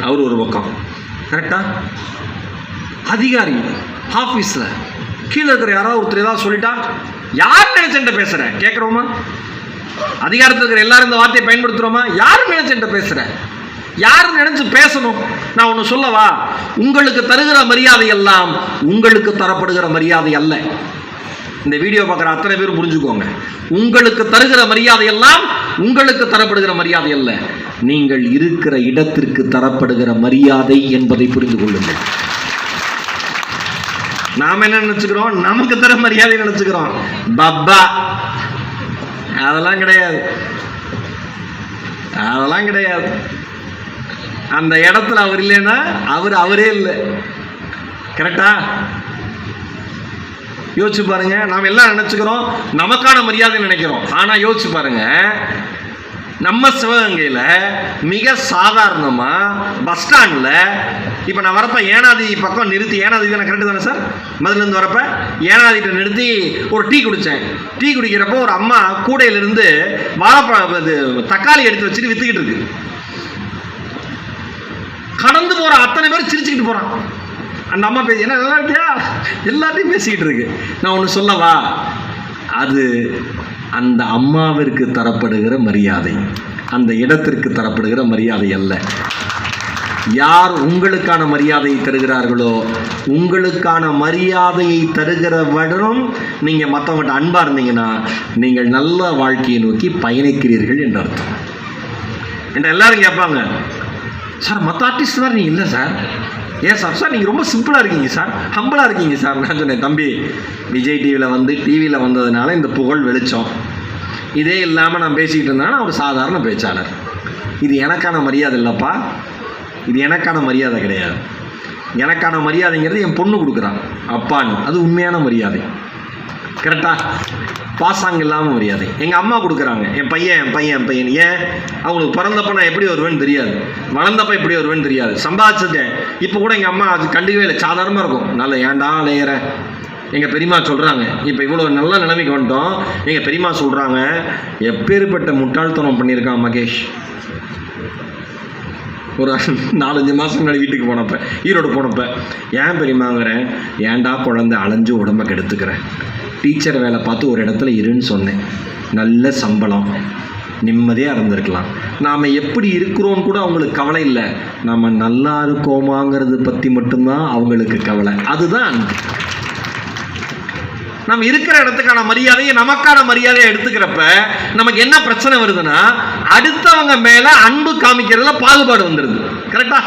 அவர் ஒரு பக்கம், கரெக்டா? அதிகாரி ஆஃபீஸில் கீழே இருக்கிற யாராவது ஒருத்தர் ஏதாவது சொல்லிட்டா, யார் நினைச்சேன்ட்ட பேசுகிறேன் கேட்குறோமா? அதிகாரத்தில் இருக்கிற எல்லாரும் இந்த வார்த்தையை பயன்படுத்துகிறோமா? யார் நினைச்சேன்ட்ட பேசுகிறேன், யார் நினைச்சு பேசணும்? நான் ஒன்று சொல்லவா, உங்களுக்கு தருகிற மரியாதை எல்லாம் உங்களுக்கு தரப்படுகிற மரியாதை அல்ல. இந்த வீடியோ பார்க்குற அத்தனை பேரும் புரிஞ்சுக்கோங்க, உங்களுக்கு தருகிற மரியாதை எல்லாம் உங்களுக்கு தரப்படுகிற மரியாதை அல்ல, நீங்கள் இருக்கிற இடத்திற்கு தரப்படுகிற மரியாதை என்பதை புரிந்து கொள்ளுங்கள். நாம் என்ன நினைச்சுக்கிறோம், நமக்கு தர மரியாதை நினைச்சுக்கிறோம். பப்பா, அதெல்லாம் கிடையாது. அந்த இடத்துல அவர் இல்லைன்னா அவரே இல்லை. கரெக்டா? யோசிச்சு பாருங்க. நாம் எல்லாம் நினைச்சுக்கிறோம் நமக்கான மரியாதை நினைக்கிறோம். ஆனால் யோசிச்சு பாருங்க, நம்ம சிவகங்கையில் மிக சாதாரணமாக பஸ் ஸ்டாண்டில் இப்போ நான் வரப்போ ஏனாதி பக்கம் நிறுத்தி, ஏனாதி தானே, கரெக்டு தானே சார்? மதுலேருந்து வரப்போ ஏனாதிட்ட நிறுத்தி ஒரு டீ குடித்தேன். டீ குடிக்கிறப்போ ஒரு அம்மா கூடையிலிருந்து வாழைப்பழம் தக்காளி எடுத்து வச்சுட்டு விற்றுக்கிட்டு இருக்கு. கடந்து போகிற அத்தனை பேர் சிரிச்சுக்கிட்டு போகிறான். அந்த அம்மா பேசி, என்ன நல்லா இருக்கியா, எல்லாத்தையும் பேசிக்கிட்டு இருக்கு. நான் ஒன்று சொல்லவா, அது அந்த அம்மாவிற்கு தரப்படுகிற மரியாதை, அந்த இடத்திற்கு தரப்படுகிற மரியாதை அல்ல. யார் உங்களுக்கான மரியாதையை தருகிறார்களோ, உங்களுக்கான மரியாதையை தருகிறவரும் நீங்கள் மற்றவங்கள்ட்ட அன்பாக இருந்தீங்கன்னா நீங்கள் நல்ல வாழ்க்கையை நோக்கி பயணிக்கிறீர்கள் என்று அர்த்தம். என்ற எல்லாரும் கேட்பாங்க, சார் மற்ற ஆர்டிஸ்ட் மாதிரி நீங்கள் இல்லை சார், ஏன் சார் நீங்கள் ரொம்ப சிம்பிளாக இருக்கீங்க சார், ஹம்பிளாக இருக்கீங்க சார். நான் சொன்னேன், தம்பி விஜய் டிவியில் வந்ததுனால இந்த புகழ் வெளிச்சம். இதே இல்லாமல் நான் பேசிக்கிட்டு இருந்தேன்னா ஒரு சாதாரண பேச்சாளர். இது எனக்கான மரியாதை இல்லைப்பா, இது எனக்கான மரியாதை கிடையாது. எனக்கான மரியாதைங்கிறது என் பொண்ணு கொடுக்குறான் அப்பான்னு, அது உண்மையான மரியாதை. கரெக்டா? பாசாங்க இல்லாமல் மரியாதை. எங்கள் அம்மா கொடுக்குறாங்க, என் பையன். ஏன் அவங்களுக்கு பிறந்தப்ப நான் எப்படி வருவேன்னு தெரியாது, வளர்ந்தப்ப எப்படி வருவேன்னு தெரியாது, சம்பாதிச்சிருக்கேன். இப்போ கூட எங்கள் அம்மா அது கண்டுக்கவே இல்லை, சாதாரணமாக இருக்கும். நல்ல ஏன்டா லேயற. எங்கள் பெரியம்மா சொல்கிறாங்க, இப்போ இவ்வளோ நல்ல நிலைமைக்கு வந்துட்டோம், எங்கள் பெரியம்மா சொல்கிறாங்க, எப்பேற்பட்ட முட்டாள்தனம் பண்ணியிருக்கான் மகேஷ். ஒரு 4-5 மாதம் முன்னாடி வீட்டுக்கு போனப்போ, ஈரோடு போனப்போ, ஏன் பெரியம்மாங்கிறேன், ஏன்டா குழந்தை அலைஞ்சு உடம்பை கெடுத்துக்கிறேன், டீச்சர் வேலை பார்த்து ஒரு இடத்துல இருன்னு சொன்னேன், நல்ல சம்பளம், நிம்மதியாக இருந்திருக்கலாம். நாம் எப்படி இருக்கிறோன்னு கூட அவங்களுக்கு கவலை இல்லை, நம்ம நல்லா இருக்கோமாங்கிறது பற்றி மட்டும்தான் அவங்களுக்கு கவலை. அதுதான் அன்பு. நம்ம இருக்கிற இடத்துக்கான மரியாதையை நமக்கான மரியாதையை எடுத்துக்கிறப்ப நமக்கு என்ன பிரச்சனை வருதுன்னா, அடுத்தவங்க மேலே அன்பு காமிக்கிறதுல பாகுபாடு வந்துடுது. கரெக்டா?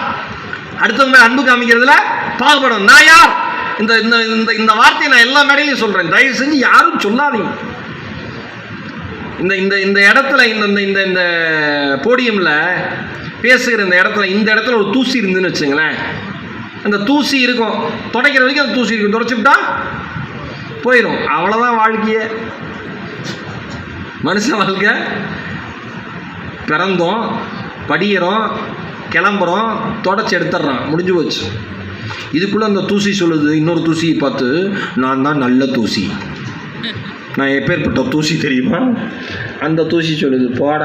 அடுத்தவங்க மேலே அன்பு காமிக்கிறதுல பாகுபாடு. நான் யார்? இந்த இந்த இந்த வார்த்தையை நான் எல்லா மேடையிலையும் சொல்கிறேன், தயவு செஞ்சு யாரும் சொல்லாதீங்க. இந்த இந்த இந்த இடத்துல இந்த இந்த இந்த போடியமில் பேசுகிற இந்த இடத்துல ஒரு தூசி இருந்துன்னு வச்சுங்களேன், அந்த தூசி இருக்கும், துடைக்கிற வரைக்கும் அந்த தூசி இருக்கும், துடைச்சிவிட்டா போயிடும். அவ்வளோதான் வாழ்க்கையே. மனுஷ வாழ்க்கை பிறந்தோம், படிக்கிறோம், கிளம்புறோம், தொடச்சி எடுத்துடுறான், முடிஞ்சு போச்சு. இதுக்குள்ளே அந்த தூசி சொல்லுது, இன்னொரு தூசியை பார்த்து, நான் தான் நல்ல தூசி, நான் எப்பேற்பட்ட தூசி தெரியுமா? அந்த தூசி சொல்லுது, போட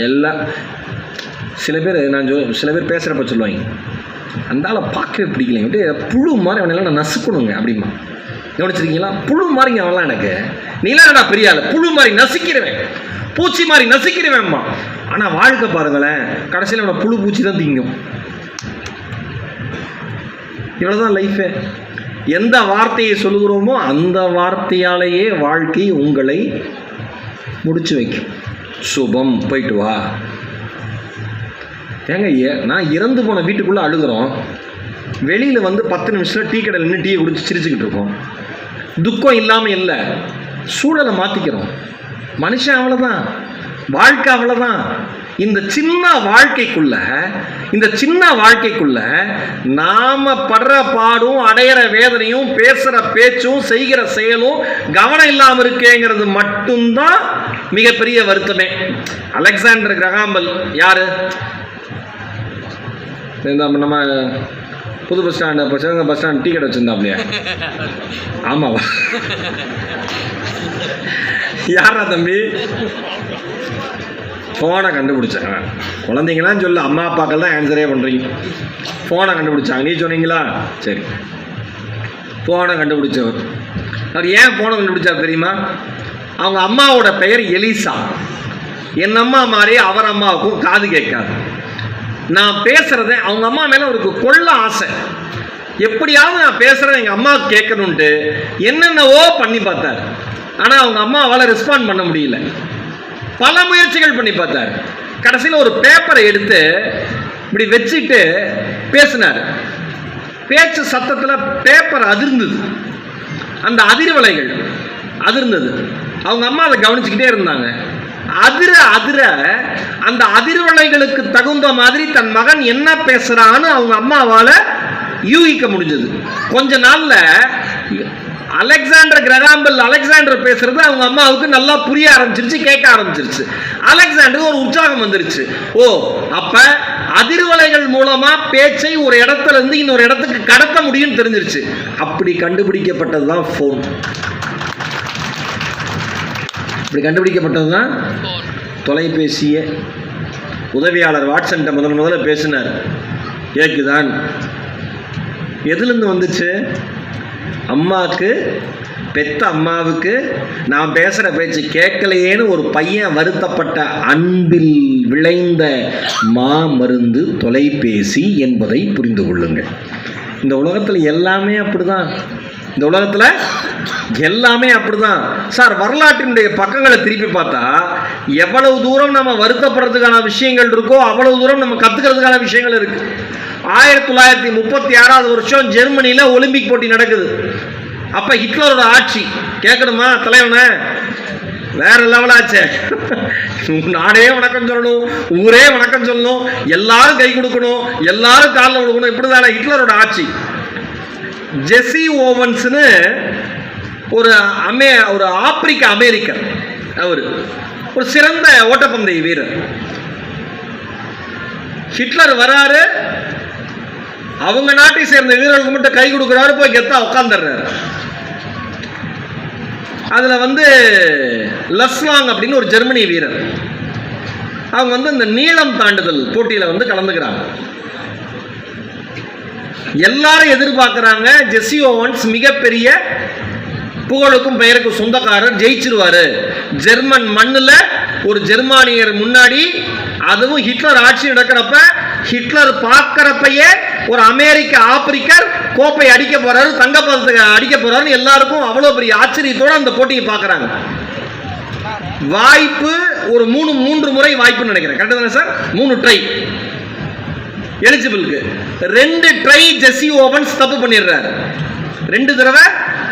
எல்லாம். சில பேர் பேசுகிறப்ப சொல்லுவாங்க, அந்த ஆளை பார்க்கவே பிடிக்கலைங்க, புழு மாதிரி அவனெல்லாம் நான் நசுக்கணுங்க அப்படிமா. கவனிச்சிருக்கீங்களா? புழு மாதிரிங்க அவன்லாம் எனக்கு, நீலாம் என்னடா பெரிய ஆள், புழு மாதிரி நசுக்கிறவேன், பூச்சி மாதிரி நசுக்கிறவேன்மா. ஆனால் வாழ்க்கை பாருங்களேன், கடைசியில் அவனை புழு பூச்சி தான் திங்கும். இவ்வளோதான் லைஃபே. எந்த வார்த்தையை சொல்லுகிறோமோ அந்த வார்த்தையாலேயே வாழ்க்கை உங்களை முடிச்சு வைக்கும். சுபம், போயிட்டு வா. ஏங்க, நான் இறந்து போன வீட்டுக்குள்ளே அழுகிறோம், வெளியில் வந்து 10 நிமிஷத்தில் டீ கடையில் நின்று டீயை குடிச்சு சிரிச்சுக்கிட்டு இருக்கோம். துக்கம் இல்லாமல் இல்லை, சூழலை மாற்றிக்கிறோம். மனுஷன் அவ்வளோதான், வாழ்க்கை அவ்வளோதான். இந்த சின்ன வாழ்க்கைக்குள்ள நாம படுற பாடும், அடையிற வேதனையும், பேசுகிற பேச்சும், செய்கிற செயலும் கவனம் இல்லாமல் இருக்கேங்கிறது மட்டும்தான் மிகப்பெரிய வருத்தமே. அலெக்சாண்டர் கிரகாம்பல் யாரு? நம்ம புது bus stand, Sivaganga bus stand tea கடை வச்சுருந்தாப்லையா? ஆமாவா? யாரா தம்பி? ஃபோனை கண்டுபிடிச்சாங்க. குழந்தைங்களாம் சொல்ல, அம்மா அப்பாக்கள் தான் ஆன்சரே பண்ணுறீங்க. ஃபோனை கண்டுபிடிச்சாங்க. நீ சொன்னீங்களா? சரி. ஃபோனை கண்டுபிடிச்சவர். அவர் ஏன் ஃபோனை கண்டுபிடிச்சார் தெரியுமா? அவங்க அம்மாவோட பெயர் எலிசா. என் அம்மா மாதிரி அவர் அம்மாவுக்கும் காது கேட்காது. நான் பேசுகிறத அவங்க அம்மா மேலே அவருக்கு கொள்ள ஆசை. எப்படியாவது நான் பேசுகிறத எங்கள் அம்மாவுக்கு கேட்கணுன்ட்டு என்னென்னவோ பண்ணி பார்த்தார். ஆனால் அவங்க அம்மாவால் ரெஸ்பாண்ட் பண்ண முடியல. பல முயற்சிகள் பண்ணி பார்த்தார். கடைசியில் ஒரு பேப்பரை எடுத்து இப்படி வச்சுட்டு பேசினார். பேச்சு சத்தத்தில் பேப்பர் அதிர்ந்தது, அந்த அதிர்வலைகள் அதிர்ந்தது. அவங்க அம்மா அதை கவனிச்சுக்கிட்டே இருந்தாங்க. அதிர அந்த அதிர்வலைகளுக்கு தகுந்த மாதிரி தன் மகன் என்ன பேசுறான்னு அவங்க அம்மாவால் யூகிக்க முடிஞ்சது. கொஞ்ச நாள்ல அலெக்சாண்டர் கிரகாம்பல் பேசுறது அவங்க அம்மாவுக்கு நல்லா புரிய ஆரம்பிச்சிருச்சு, கேட்க ஆரம்பிச்சிருச்சு. அலெக்சாண்டருக்கு ஒரு உற்சாகம் வந்துருச்சு. ஓ, அப்ப அதிர்வலைகள் மூலமா பேச்சை ஒரு இடத்துல இருந்து இன்னொரு இடத்துக்கு கடத்த முடியும்னு தெரிஞ்சிருச்சு. அப்படி கண்டுபிடிக்கப்பட்டதுதான் போன். இப்படி கண்டுபிடிக்கப்பட்டதுதான் தொலைபேசியே. உதவியாளர் வாட்சன்ட்ட முதல்ல பேசினார். ஏக்குதான். எதுலேருந்து வந்துச்சு? அம்மாவுக்கு, பெத்த அம்மாவுக்கு நான் பேசுகிற பேச்சு கேட்கலையேன்னு ஒரு பையன் வருத்தப்பட்ட அன்பில் விளைந்த மாமருந்து தொலைபேசி என்பதை புரிந்து கொள்ளுங்கள். இந்த உலகத்தில் எல்லாமே அப்படிதான். சார், வரலாற்றினுடைய பக்கங்களை திருப்பி பார்த்தா எவ்வளவு தூரம் நம்ம வருத்தப்படுறதுக்கான விஷயங்கள் இருக்கோ அவ்வளவு தூரம் நம்ம கற்றுக்கிறதுக்கான விஷயங்கள் இருக்கு. 1936 ஜெர்மனியில் ஒலிம்பிக் போட்டி நடக்குது. அப்ப ஹிட்லரோட ஆட்சி. கேட்கணுமா தலைவன? வேற லெவலாச்சே. நாடே வணக்கம் சொல்லணும், ஊரே வணக்கம் சொல்லணும், எல்லாரும் கை கொடுக்கணும், எல்லாரும் காலில் கொடுக்கணும். இப்படிதானே ஹிட்லரோட ஆட்சி. ஜெசி ஓவன்ஸ்னு ஒரு ஆப்பிரிக்க அமெரிக்கர். அவர் ஒரு சிறந்த ஓட்டப்பந்தய வீரர். ஹிட்லர் வராரு, அவங்க நாட்டை சேர்ந்த வீரர்களுக்கு மட்டும் கை கொடுக்குறாரு, போய் கெத்தா உட்காந்துடுறாரு. அதில் லஸ்லாங் அப்படின்னு ஒரு ஜெர்மனி வீரர், அவங்க இந்த நீளம் தாண்டுதல் போட்டியில் கலந்துக்கிறாங்க. எல்லாரும் எதிர்பார்க்குறாங்க ஜெசி ஓவன்ஸ் மிகப்பெரிய புகழுக்கும் பெயருக்கும் சொந்தக்காரர், ஜெயிச்சிருவாரு. ஜெர்மன் மண்ணில் ஒரு ஜெர்மானியர் முன்னாடி, அதுவும் ஹிட்லர் ஆட்சி நடக்கிறப்ப, ஹிட்லர் பார்க்கறப்பயே ஒரு அமெரிக்க ஆப்பிரிக்கர் கோப்பை அடிக்க போறாரு, தங்கப்பதத்தை அடிக்க போறாருன்னு எல்லாருக்கும் அவ்வளோ பெரிய ஆச்சரியத்தோட அந்த போட்டியை பார்க்குறாங்க. வாய்ப்பு ஒரு 3 முறை வாய்ப்புன்னு நினைக்கிறேன். கரெக்டு தானே சார்? 3 ட்ரை எலிஜிபிளுக்கு. 2 ட்ரை ஜெசி ஓவன்ஸ் தப்பு பண்ணிடுறாரு. 2 தடவை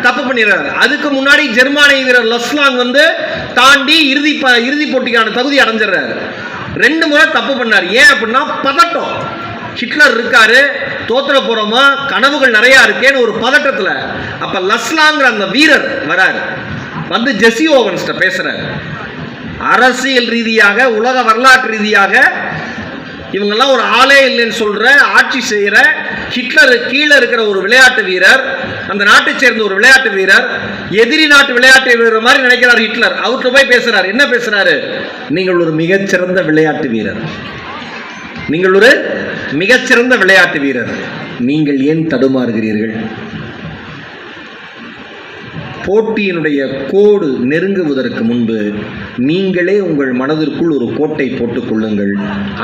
தப்பு பண்ணிடுறாரு. அதுக்கு முன்னாடி ஜெர்மானிய வீரர் லஸ்லாங் தாண்டி இறுதி போட்டிக்கான தகுதி அடைஞ்சிடறாரு. 2 முறை தப்பு பண்ணார். ஏன் அப்படின்னா பதட்டம். ஹிட்லர் இருக்காரு, தோத்துற போறோமா, கனவுகள் நிறைய இருக்கேன்னு ஒரு பதட்டத்துல. அப்ப லஸ்லாங்கிற அந்த வீரர் வராரு, வந்து ஜெசி ஓவன்ஸ் பேசுறாரு. அரசியல் ரீதியாக, உலக வரலாற்று ரீதியாக இவங்கெல்லாம் ஒரு ஆளே இல்லைன்னு சொல்ற, ஆட்சி செய்யற ஹிட்லர் கீழே இருக்கிற ஒரு விளையாட்டு வீரர், அந்த நாட்டை சேர்ந்த ஒரு விளையாட்டு வீரர், எதிரி நாட்டு விளையாட்டு வீரர் மாதிரி நினைக்கிறார் ஹிட்லர். அவர்கிட்ட போய் பேசுறாரு. என்ன பேசுறாரு? நீங்கள் ஒரு மிகச்சிறந்த விளையாட்டு வீரர், நீங்கள் ஒரு மிகச்சிறந்த விளையாட்டு வீரர், நீங்கள் ஏன் தடுமாறுகிறீர்கள்? போட்டியினுடைய கோடு நெருங்குவதற்கு முன்பு நீங்களே உங்கள் மனதிற்குள் ஒரு கோட்டை போட்டுக் கொள்ளுங்கள்,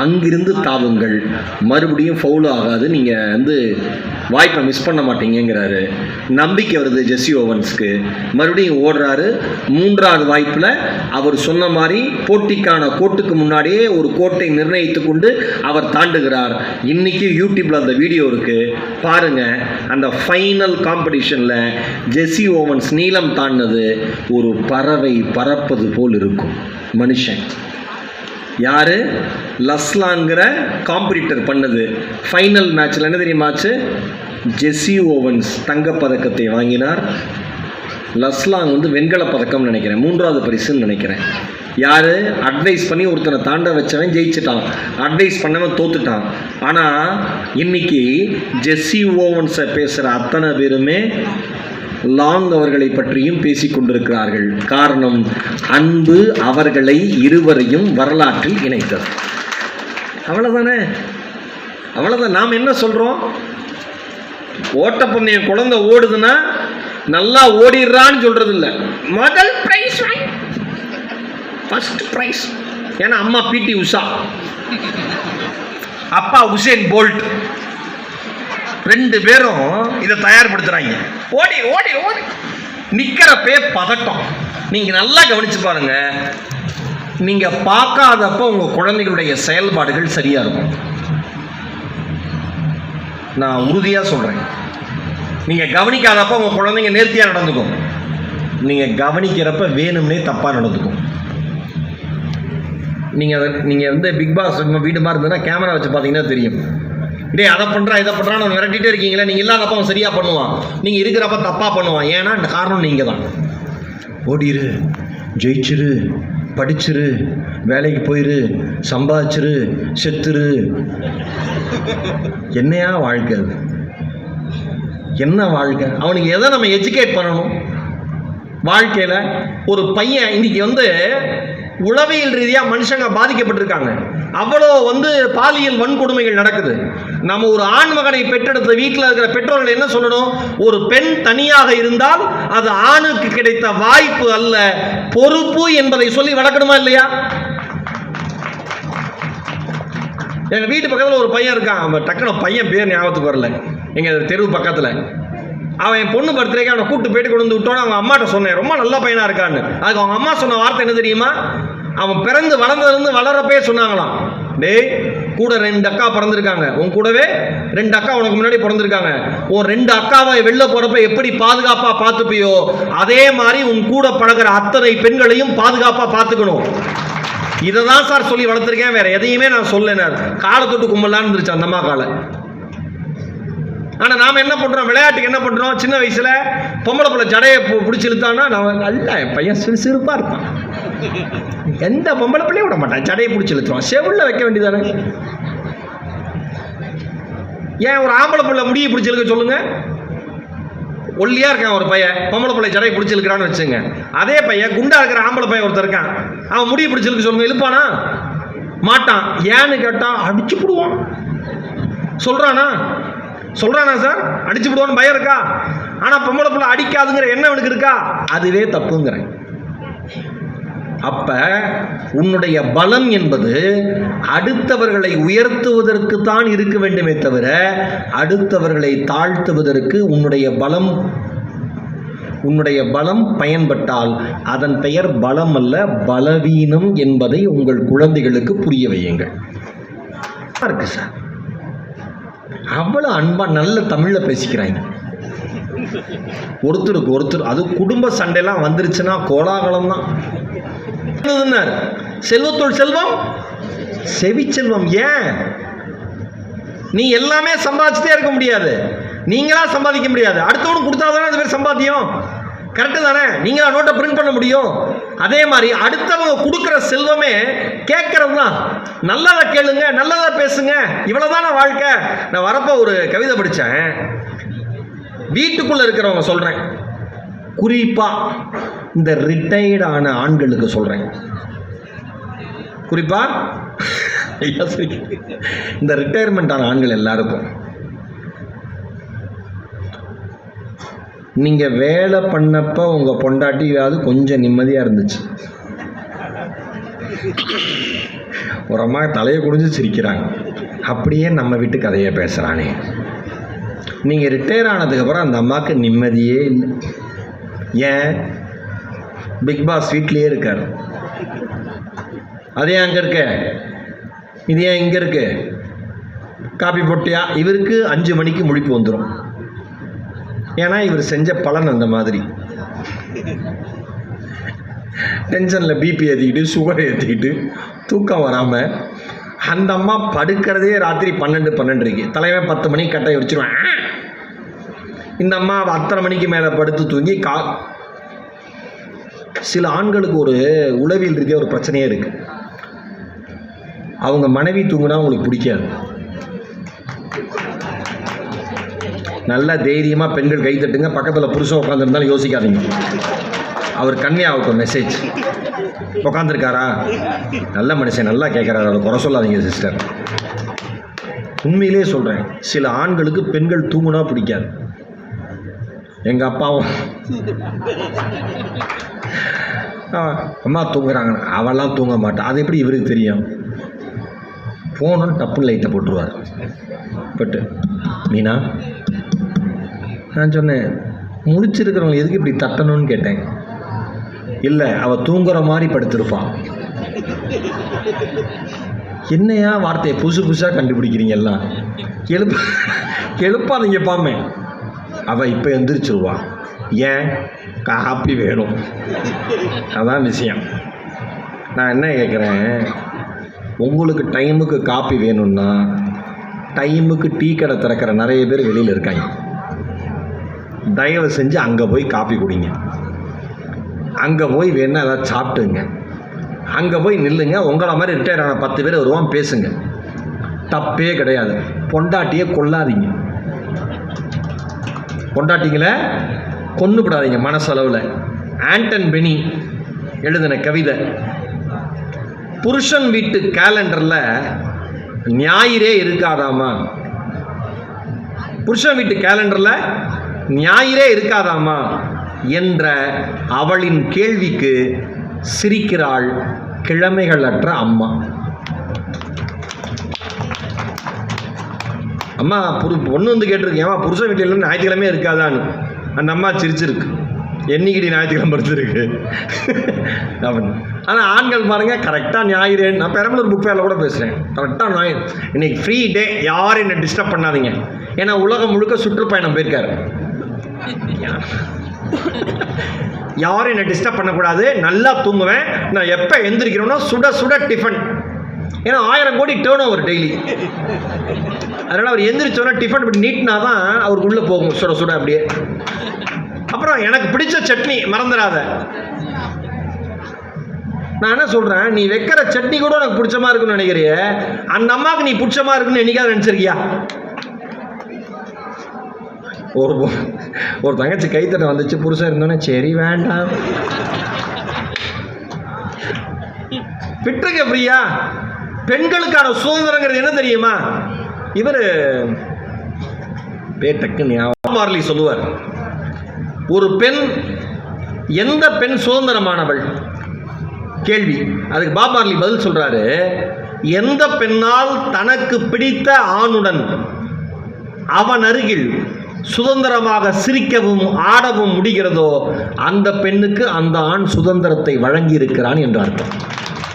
அங்கிருந்து தாவுங்கள், மறுபடியும் ஃபவுல் ஆகாது, நீங்கள் வாய்ப்பை மிஸ் பண்ண மாட்டீங்கிறாரு. நம்பிக்கை வருது ஜெசி ஓவன்ஸ்க்கு. மறுபடியும் ஓடுறாரு. மூன்றாவது வாய்ப்பில் அவர் சொன்ன மாதிரி போட்டிக்கான கோட்டுக்கு முன்னாடியே ஒரு கோட்டை நிர்ணயித்து கொண்டு அவர் தாண்டுகிறார். இன்னைக்கு யூடியூப்ல அந்த வீடியோ இருக்கு, பாருங்க. அந்த ஃபைனல் காம்படிஷன்ல ஜெசி ஓவன்ஸ் நீளம் தாண்டினது ஒரு பறவை பறப்பது போல் இருக்கும். மனுஷன் யாரு? லஸ்லாங்கிற காம்படிட்டர் பண்ணது. ஃபைனல் மேட்ச்ல என்ன தெரியுமாச்சு? ஜெசி ஓவன்ஸ் தங்கப்பதக்கத்தை வாங்கினார். லஸ்லாங் வெண்கல பதக்கம் நினைக்கிறேன், 3வது பரிசுன்னு நினைக்கிறேன். யாரு? அட்வைஸ் பண்ணி ஒருத்தனை தாண்ட வச்சவன் ஜெயிச்சிட்டான், அட்வைஸ் பண்ணவன் தோத்துட்டான். ஆனால் இன்னைக்கு ஜெசி ஓவன்ஸை பேசுகிற அத்தனை பேருமே லாங் அவர்களை பற்றியும் பேசிக் கொண்டிருக்கிறார்கள். காரணம், அன்பு அவர்களை இருவரையும் வரலாற்றில் இணைத்தது. அவ்வளவுதானே? அவ்வளவுதான். நாம் என்ன சொல்றோம்? ஓட்டப்பந்தயம் குழந்தை ஓடுதுன்னா நல்லா ஓடிடுறான்னு சொல்றது இல்லை, முதல் பிரைஸ், ஃபர்ஸ்ட் பிரைஸ். ஏன்னா அம்மா பிடி உஷா, அப்பா உசேன் போல்ட், 2 பேரும் இதை தயார்படுத்துறாங்க. ஓடி ஓடி ஓடி நிக்கிறப்பே பதட்டம். நீங்க நல்லா கவனிச்சு பாருங்க. நீங்க பார்க்காதப்ப உங்க குழந்தைகளுடைய செயல்பாடுகள் சரியா இருக்கும். நான் உறுதியா சொல்றேன். நீங்க கவனிக்காதப்ப உங்க குழந்தைங்க நேர்த்தியா நடந்துக்கும், நீங்க கவனிக்கிறப்ப வேணும்னே தப்பா நடந்துக்கும். நீங்க பிக் பாஸ் வீடு மாதிரி இருந்ததுன்னா கேமரா வச்சு பார்த்தீங்கன்னா தெரியும். டே அதை பண்ணுறா இதை பண்ணுறான்னு விரட்டிகிட்டே இருக்கீங்களா? நீங்கள் இல்லாதப்ப அவன் சரியாக பண்ணுவான், நீங்கள் இருக்கிறப்ப தப்பாக பண்ணுவான். ஏன்னா இந்த காரணம் நீங்கள் தான். ஓடிரு, ஜெயிச்சிரு, படிச்சிரு, வேலைக்கு போயிரு, சம்பாதிச்சிரு, செத்துரு. என்னையா வாழ்க்கை அது? என்ன வாழ்க்கை? அவனுக்கு எதை நம்ம எஜுகேட் பண்ணணும் வாழ்க்கையில்? ஒரு பையன் இன்னைக்கு உளவியல் ரீதியாக மனுஷங்க பாதிக்கப்பட்டிருக்காங்க. அவ்வளோ பாலியல் வன்கொடுமைகள் நடக்குது. நம்ம ஒரு ஆண் மகனை பெற்றெடுத்த வீட்டில் இருக்கிற பெற்றோர்கள் என்ன சொல்லணும்? ஒரு பெண் தனியாக இருந்தால் அது ஆணுக்கு கிடைத்த வாய்ப்பு அல்ல, பொறுப்பு என்பதை சொல்லி வளர்க்கணுமா இல்லையா? எங்க வீட்டு பக்கத்தில் ஒரு பையன் இருக்கான். அவன் டக்குனு பையன் பேர் ஞாபகத்துக்கு வரல, எங்க தெருவு பக்கத்தில். அவன் என் பொண்ணு பர்த்டேக்கு அவனை கூப்பிட்டு போயிட்டு கொண்டு விட்டோன்னு அவங்க அம்மாட்ட சொன்னேன், ரொம்ப நல்ல பையனா இருக்கான்னு. அதுக்கு அவங்க அம்மா சொன்ன வார்த்தை என்ன தெரியுமா? அவன் பிறந்து வளர்ந்ததுலேருந்து வளரப்பே சொன்னாங்களாம், டேய் கூட 2 அக்கா பிறந்திருக்காங்க, உன் கூடவே 2 அக்கா உனக்கு முன்னாடி பிறந்திருக்காங்க. உன் 2 அக்காவை வெளில போறப்ப எப்படி பாதுகாப்பா பார்த்துப்பியோ அதே மாதிரி உன் கூட பழகிற அத்தனை பெண்களையும் பாதுகாப்பா பார்த்துக்கணும். இதை தான் சார் சொல்லி வளர்த்துருக்கேன், வேற எதையுமே நான் சொல்லல. காலை தொட்டு கும்பலான்னு இருந்துச்சு அந்த அம்மா காலை. ஆனா நாம என்ன பண்றோம்? விளையாட்டுக்கு என்ன பண்றோம்? சின்ன வயசுல பொம்பளை பிள்ளை ஜடையை பிடிச்சி இழுத்தான்னா நான் அல்ல, பையன் சிறுசிறுப்பா இருப்பான், எந்த பொம்பளை பிள்ளையும் விட மாட்டான், ஜடையை பிடிச்சி இழுத்துருவான். செவுள்ள வைக்க வேண்டியதானே? ஏன் ஒரு ஆம்பளை பிள்ளை முடியை பிடிச்சி இழுக்க சொல்லுங்க? ஒல்லியா இருக்கான் ஒரு பையன், பொம்பளை பிள்ளை ஜடையை பிடிச்சி இழுக்கிறான்னு வச்சுங்க. அதே பையன் குண்டா இருக்கிற ஆம்பளை பையன் ஒருத்தர் இருக்கான், அவன் முடியை பிடிச்சி இழுக்க சொல்லுங்க, இழுப்பானா? மாட்டான். ஏன்னு கேட்டா அடிச்சு போடுவான். சொல்றானா சார்? அடிச்சு விடுவான்னு பயம் இருக்கா? ஆனா பொம்பளை பிள்ளை அடிக்காதுங்கிற எண்ணம் அவனுக்கு இருக்கா? அதுவே தப்புங்கிறேன். அப்ப உன்னுடைய பலம் என்பது அடுத்தவர்களை உயர்த்துவதற்கு தான் இருக்க வேண்டுமே தவிர அடுத்தவர்களை தாழ்த்துவதற்கு உன்னுடைய பலம் பயன்பட்டால் அதன் பெயர் பலம் அல்ல, பலவீனம் என்பதை உங்கள் குழந்தைகளுக்கு புரிய வையுங்கள். இருக்கு சார், அவ்வளோ அன்பா நல்ல தமிழ்ல பேசிக்கிறாங்க ஒருத்தருக்கு ஒருத்தர். அது குடும்ப சண்டைலாம் வந்துருச்சுன்னா கோலாகலம் தான். செல்வத்தோடு செல்வம் செவிச்செல்வம். ஏன் நீ எல்லாமே சம்பாதிச்சுட்டே இருக்க முடியாது, நீங்களா சம்பாதிக்க முடியாது, அடுத்தவனுக்கு கொடுத்தாதானே அது பேர் சம்பாத்தியம். கரெக்டு தானே? நீங்களா நோட்டை பிரிண்ட் பண்ண முடியும். அதே மாதிரி அடுத்தவங்க கொடுக்குற செல்வமே கேட்கறது தான். நல்லதை கேளுங்க, நல்லதை பேசுங்க, இவ்வளோதான வாழ்க்கை. நான் வரப்போ ஒரு கவிதை படித்தேன், வீட்டுக்குள்ளே இருக்கிறவங்க சொல்கிறேன், குறிப்பாக இந்த ரிட்டையர்டு ஆன ஆண்களுக்கு சொல்கிறேன், குறிப்பாக இந்த ரிட்டையர்மெண்ட் ஆன ஆண்கள் எல்லாருக்கும், நீங்கள் வேலை பண்ணப்போ உங்கள் பொண்டாட்டியாவது கொஞ்சம் நிம்மதியாக இருந்துச்சு. ஒரு அம்மா தலையை குடிஞ்சு சிரிக்கிறாங்க, அப்படியே நம்ம வீட்டு கதையை பேசுகிறானே. நீங்கள் ரிட்டையர் ஆனதுக்கப்புறம் அந்த அம்மாவுக்கு நிம்மதியே இல்லை. ஏன்? பிக் பாஸ் வீட்லேயே இருக்கார். அதே அங்கே இருக்க, இது ஏன் இங்கே இருக்கு? காப்பி போட்டியா? இவருக்கு 5 மணிக்கு முழிப்பு வந்துடும். ஏன்னா இவர் செஞ்ச பலன் அந்த மாதிரி. டென்ஷனில் பிபி ஏற்றிக்கிட்டு சுகர் ஏற்றிக்கிட்டு தூக்கம் வராமல் அந்த அம்மா படுக்கிறதே ராத்திரி 12:30. தலைவன் 10 மணிக்கு கட்டாய வச்சுருவேன். இந்த அம்மா 10:30 மணிக்கு மேலே படுத்து தூங்கி சில ஆண்களுக்கு ஒரு உளவியல் இருக்க ஒரு பிரச்சனையே இருக்குது. அவங்க மனைவி தூங்குனா அவங்களுக்கு பிடிக்காது. நல்லா தைரியமாக பெண்கள் கை தட்டுங்க, பக்கத்தில் புருஷன் உட்காந்துருந்தாலும் யோசிக்காதீங்க. அவர் கன்னியாவுக்கு மெசேஜ் உட்காந்துருக்காரா, நல்ல மனுஷன் நல்லா கேட்குறாரு, அதை குறை சொல்லாதீங்க சிஸ்டர். உண்மையிலே சொல்கிறேன், சில ஆண்களுக்கு பெண்கள் தூங்குனா பிடிக்காது. எங்கள் அப்பாவும் அம்மா தூங்குறாங்க, அவெல்லாம் தூங்க மாட்டான். அது எப்படி இவருக்கு தெரியும்? போனோன்னு டப்புன்னு லைட்டை போட்டுருவார். பட்டு மீனா, நான் சொன்னேன், முடிச்சிருக்கிறவங்க எதுக்கு இப்படி தட்டணும்னு கேட்டேன். இல்லை, அவள் தூங்குற மாதிரி படுத்திருப்பான். என்னையா வார்த்தையை புதுசாக கண்டுபிடிக்கிறீங்க எல்லாம்? எழுப்பாதீங்க பாமே. அவள் இப்போ எந்திரிச்சிருவா. ஏன்? காப்பி வேணும். அதான் விஷயம். நான் என்ன கேட்குறேன், உங்களுக்கு டைமுக்கு காப்பி வேணும்னா டைமுக்கு டீ கடை திறக்கிற நிறைய பேர் வெளியில் இருக்காங்க. தயவு செஞ்சு அங்கே போய் காப்பி குடிங்க, அங்கே போய் வேணா ஏதாவது சாப்பிட்டுங்க, அங்கே போய் நில்லுங்க. உங்களை மாதிரி ரிட்டையர் ஆன 10 பேர் வருவான், பேசுங்க, தப்பே கிடையாது. பொண்டாட்டியை கொல்லாதீங்க, பொண்டாட்டிங்களை கொன்று விடாதீங்க மனசளவில். ஆண்டன் பெனி எழுதின கவிதை, புருஷன் வீட்டு கேலண்டரில் ஞாயிறே இருக்காதாமா. புருஷன் வீட்டு கேலண்டரில் ஞாயிறே இருக்காதாமா என்ற அவளின் கேள்விக்கு சிரிக்கிறாள் கிழமைகளற்ற அம்மா. அம்மா பொண்ணு வந்து கேட்டிருக்கேன், அம்மா புருஷன் வீட்டில் ஞாயிற்றுக்கிழமே இருக்காதான்னு. அந்த அம்மா சிரிச்சிருக்கு, என்னைக்கிடி ஞாயிற்றுக்கிழமை படுத்துருக்கு அப்படின்னு. ஆனால் ஆண்கள் பாருங்க, கரெக்டாக ஞாயிறு. நான் பெரம்பலூர் புக் ஃபேரில் கூட பேசுகிறேன், கரெக்டாக ஞாயிறு இன்னைக்கு ஃப்ரீ டே, யாரும் என்னை டிஸ்டர்ப் பண்ணாதீங்க. ஏன்னா உலகம் முழுக்க சுற்றுப்பயணம் போயிருக்காரு. யாரும் என்னை டிஸ்டர்ப் பண்ணக்கூடாது, நல்லா தூங்குவேன். நான் எப்போ எந்திரிக்கிறோன்னா சுட சுட டிஃபன். ஏன்னா 1000 கோடி டேர்ன் ஓவர் டெய்லி. அதனால் அவர் எந்திரிச்சோன்னா டிஃபன் இப்படி நீட்டினா தான் அவருக்கு உள்ளே போகும் சுட சுட அப்படியே. அப்புறம் எனக்கு பிடிச்ச சட்னி மறந்துடாத. நான் என்ன சொல்கிறேன், நீ வைக்கிற சட்னி கூட எனக்கு பிடிச்சமா இருக்குன்னு நினைக்கிறிய, அந்த அம்மாவுக்கு நீ பிடிச்சமா இருக்குன்னு என்னைக்காவது நினச்சிருக்கியா? ஒரு தங்கச்சி கைத்தட்ட வந்துச்சு, புருஷன் இருந்தோன்னே சரி வேண்டாம் விட்டுருக்க ஃப்ரீயா. பெண்களுக்கான சுதந்திரங்கிறது என்ன தெரியுமா? இவர் பேட்டக்கு பாப் மார்லி சொல்லுவார், ஒரு பெண், எந்த பெண் சுதந்திரமானவள் கேள்வி. அதுக்கு பாப் மார்லி பதில் சொல்றாரு, எந்த பெண்ணால் தனக்கு பிடித்த ஆணுடன் அவன் அருகில் சுதந்திரமாக சிரிக்கவும் ஆடவும் முடிகிறதோ அந்த பெண்ணுக்கு அந்த ஆண் சுதந்திரத்தை வழங்கி இருக்கிறான் என்று அர்த்தம்.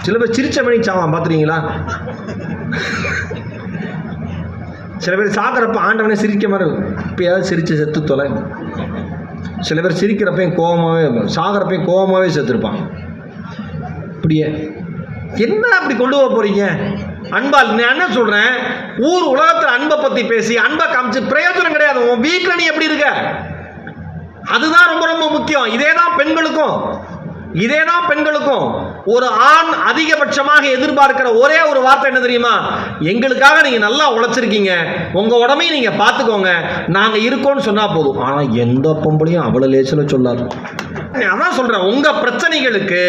சில பேர் சிரிச்ச மணி சாவான் பார்த்துறீங்களா? சில பேர் சாகிறப்ப ஆண்டவனே சிரிக்க மாதிரி இப்பயாவது சிரிச்சு செத்து தொலை. சில பேர் சிரிக்கிறப்பையும் கோபமாகவே, சாகிறப்பையும் கோபமாகவே செத்துருப்பான். இப்படியே என்ன அப்படி கொண்டு போக போறீங்க? அன்பால் நான் என்ன சொல்றேன், ஊர் உலகத்தில் அன்பை பத்தி பேசி அன்பை காமிச்சு பிரயோஜனம் கிடையாது. உன் வீட்டில் நீ எப்படி இருக்க, அதுதான் ரொம்ப ரொம்ப முக்கியம். இதேதான் பெண்களுக்கும் ஒரு ஆண் அதிகபட்சமாக எதிர்பார்க்கிற ஒரே ஒரு வார்த்தை என்ன தெரியுமா? எங்களுக்காக நீங்க நல்லா உழைச்சிருக்கீங்க, உங்க உடம்பையும் நீங்க பார்த்துக்கோங்க, நாங்க இருக்கோம்னு சொன்னா போதும். ஆனா எந்த பொம்பளையும் அவ்வளவு லேசில் சொல்லாது. அதான் சொல்றேன், உங்க பிரச்சனைகளுக்கு,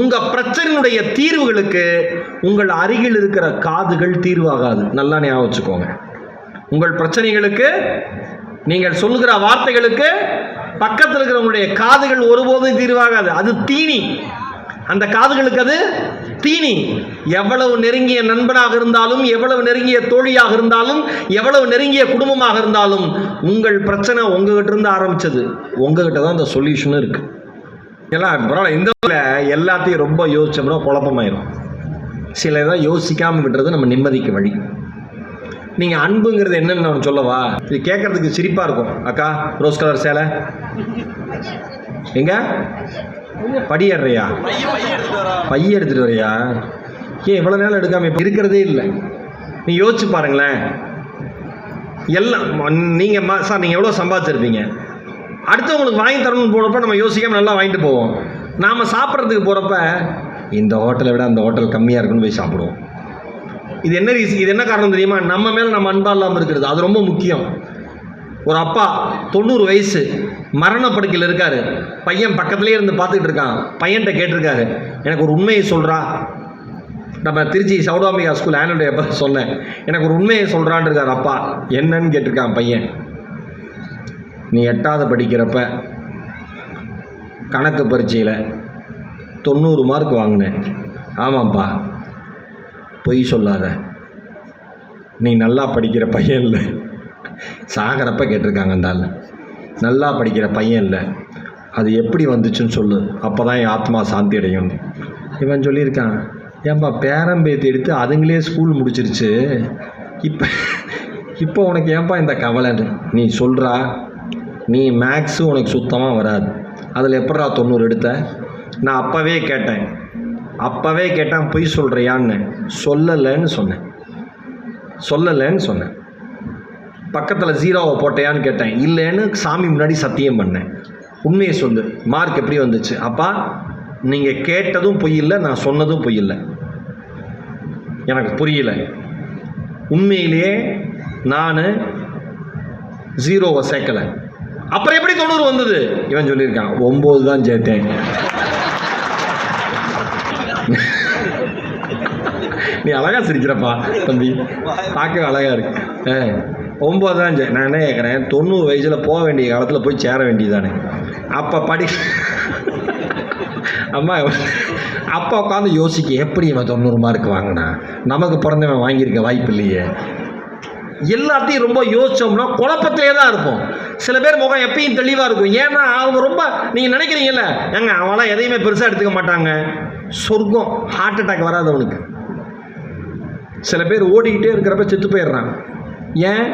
உங்க பிரச்சனையுடைய தீர்வுகளுக்கு உங்கள் அருகில் இருக்கிற காதுகள் தீர்வாகாது. நல்லா ஞாபகம் வச்சுக்கோங்க. உங்கள் பிரச்சனைகளுக்கு, நீங்கள் சொல்லுகிற வார்த்தைகளுக்கு பக்கத்தில் இருக்கிறவங்களுடைய காதுகள் ஒருபோதும் தீர்வாகாது. அது தீனி, அந்த காதுகளுக்கு அது தீனி. எவ்வளவு நெருங்கிய நண்பனாக இருந்தாலும், எவ்வளவு நெருங்கிய தோழியாக இருந்தாலும், எவ்வளவு நெருங்கிய குடும்பமாக இருந்தாலும், உங்கள் பிரச்சனை உங்ககிட்ட இருந்து ஆரம்பிச்சது, உங்ககிட்ட தான் அந்த சொல்யூஷனும் இருக்கு. எல்லாம் பரவாயில்ல. இந்த எல்லாத்தையும் ரொம்ப யோசிச்சோம்னா குழப்பமாயிரும். சில இதை யோசிக்காமல் விடுறது நம்ம நிம்மதிக்கு வழி. நீங்கள் அன்புங்கிறது என்னன்னு நான் சொல்லவா? இது கேட்கறதுக்கு சிரிப்பாக இருக்கும். அக்கா ரோஸ் கலர் சேலை எங்க படியேறியா, பைய எடுத்துகிட்டு வரையா? ஏன் இவ்வளோ நேரம் எடுக்காமல் இப்போ இருக்கிறதே இல்லை? நீ யோசிச்சு பாருங்களேன். எல்லாம் நீங்கள் சார் நீங்கள் எவ்வளோ சம்பாதிச்சிருப்பீங்க, அடுத்தவங்களுக்கு வாங்கி தரணும்னு போனப்போ நம்ம யோசிக்காமல் நல்லா வாங்கிட்டு போவோம். நாம் சாப்பிட்றதுக்கு போகிறப்ப இந்த ஹோட்டலை விட அந்த ஹோட்டல் கம்மியாக இருக்குன்னு போய் சாப்பிடுவோம். இது என்ன காரணம் தெரியுமா? நம்ம மேலே நம்ம அன்பா இல்லாமல் இருக்கிறது. அது ரொம்ப முக்கியம். ஒரு அப்பா 90 வயசு மரணப்படுக்கையில் இருக்காரு, பையன் பக்கத்துலேயே இருந்து பார்த்துக்கிட்டு இருக்கான். பையன்கிட்ட கேட்டிருக்காரு, எனக்கு ஒரு உண்மையை சொல்கிறா. நம்ம Trichy Chowdambika school annual day அப்போ சொன்னேன், எனக்கு ஒரு உண்மையை சொல்கிறான்னு இருக்கார் அப்பா. என்னன்னு கேட்டிருக்கான் பையன். நீ 8வது படிக்கிறப்ப கணக்கு பரீட்சையில் 90 மார்க் வாங்கினேன். ஆமாம்ப்பா, பொய் சொல்லாத, நீ நல்லா படிக்கிற பையன் இல்லை. சாகிறப்ப கேட்டிருக்காங்க அந்த ஆள், நல்லா படிக்கிற பையன் இல்லை, அது எப்படி வந்துச்சுன்னு சொல்லு, அப்போ தான் என் ஆத்மா சாந்தி அடையும். இவன் சொல்லியிருக்கான், ஏன்பா பேரம்பேத்தி எடுத்து அதுங்களே ஸ்கூல் முடிச்சிருச்சு, இப்போ உனக்கு ஏன்பா இந்த கவலைன்னு? நீ சொல்கிறா, நீ மேக்ஸு உனக்கு சுத்தமாக வராது, அதில் எப்படா 90 எடுத்த? நான் அப்போவே கேட்டேன் பொய் சொல்கிறியான்னு. சொல்லலைன்னு சொன்னேன். பக்கத்தில் 0வை போட்டையான்னு கேட்டேன், இல்லைன்னு சாமி முன்னாடி சத்தியம் பண்ணேன். உண்மையை சொல்லு, மார்க் எப்படி வந்துச்சு? அப்பா, நீங்கள் கேட்டதும் பொய் இல்லை, நான் சொன்னதும் பொய் இல்லை, எனக்கு புரியல. உண்மையிலேயே நான் 0வை சேர்க்கலை. அப்புறம் எப்படி 90 வந்தது? இவன் சொல்லியிருக்கான், 9 தான் சேர்த்தேன். நீ அழகாக சிரிக்கிறப்பா தம்பி, பார்க்கவே அழகாக இருக்கு. 9 தான். நான் என்ன கேட்குறேன், 90 வயசில் போக வேண்டிய காலத்தில் போய் சேர வேண்டியதானே? அப்போ அம்மா அப்பா உட்காந்து யோசிக்க, எப்படி இவன் 90 மார்க் வாங்கினா, நமக்கு பிறந்தவன் வாங்கியிருக்க வாய்ப்பு இல்லையே. எல்லாத்தையும் ரொம்ப யோசித்தோம்னா குழப்பத்திலே தான் இருப்போம். சில பேர் முகம் எப்பயும் தெளிவாக இருக்கும். ஏன்னா அவங்க ரொம்ப, நீங்கள் நினைக்கிறீங்கல்ல, ஏங்க அவங்களாம் எதையுமே பெருசாக எடுத்துக்க மாட்டாங்க, சொர்க்கம், ஹார்ட் அட்டாக் வராது அவனுக்கு. சில பேர் ஓடிக்கிட்டே இருக்கிறப்ப செத்து போயிடுறான். ஏன்?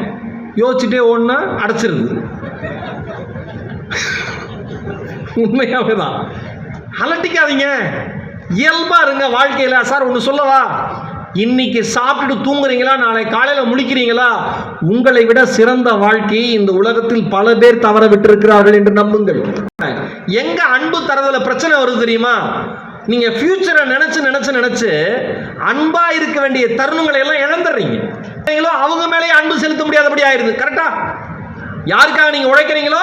யோசிச்சுட்டே ஓடினா அடைச்சிருது. உண்மையாகவே தான். அலட்டிக்காதீங்க, இயல்பா இருங்க வாழ்க்கையில். சார் ஒன்று சொல்லவா? இன்னைக்கு சாப்பிட்டுட்டு தூங்குறீங்களா, நாளை காலையில் முழிக்கிறீங்களா, உங்களை விட சிறந்த வாழ்க்கையை இந்த உலகத்தில் பல பேர் தவற விட்டிருக்கிறார்கள் என்று நம்புங்கள். எங்க அன்பு தரதுல பிரச்சனை வருது தெரியுமா? நீங்க ஃபியூச்சரை நினைச்சு அன்பா இருக்க வேண்டிய தருணங்களை எல்லாம் இழந்துடுறீங்க. அவங்க மேலே அன்பு செலுத்த முடியாதபடி ஆயிருது. கரெக்டா? யாருக்காக நீங்க உழைக்கிறீங்களோ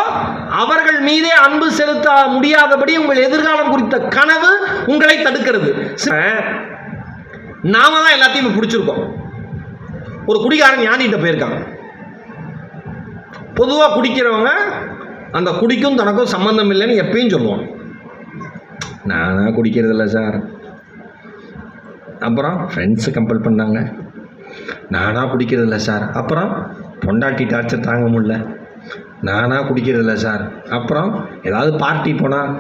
அவர்கள் மீதே அன்பு செலுத்த முடியாதபடி உங்கள் எதிர்காலம் குறித்த கனவு உங்களை தடுக்கிறது. நாம தான் எல்லாத்தையும் பிடிச்சிருக்கோம். ஒரு குடிகாரன் ஞானிகிட்ட போயிருக்காங்க. பொதுவாக குடிக்கிறவங்க அந்த குடிக்கும் தனக்கும் சம்பந்தம் இல்லைன்னு எப்பயும் சொல்லுவான். நானா குடிக்கிறதில்ல சார். அப்புறம் ஃப்ரெண்ட்ஸு கம்பல் பண்ணாங்க. நானா குடிக்கிறதில்ல சார். அப்புறம் பொண்டாட்டி டார்ச்சர் தாங்க முடியல. நானா குடிக்கிறதில்ல சார். அப்புறம் ஏதாவது பார்ட்டி போனால்,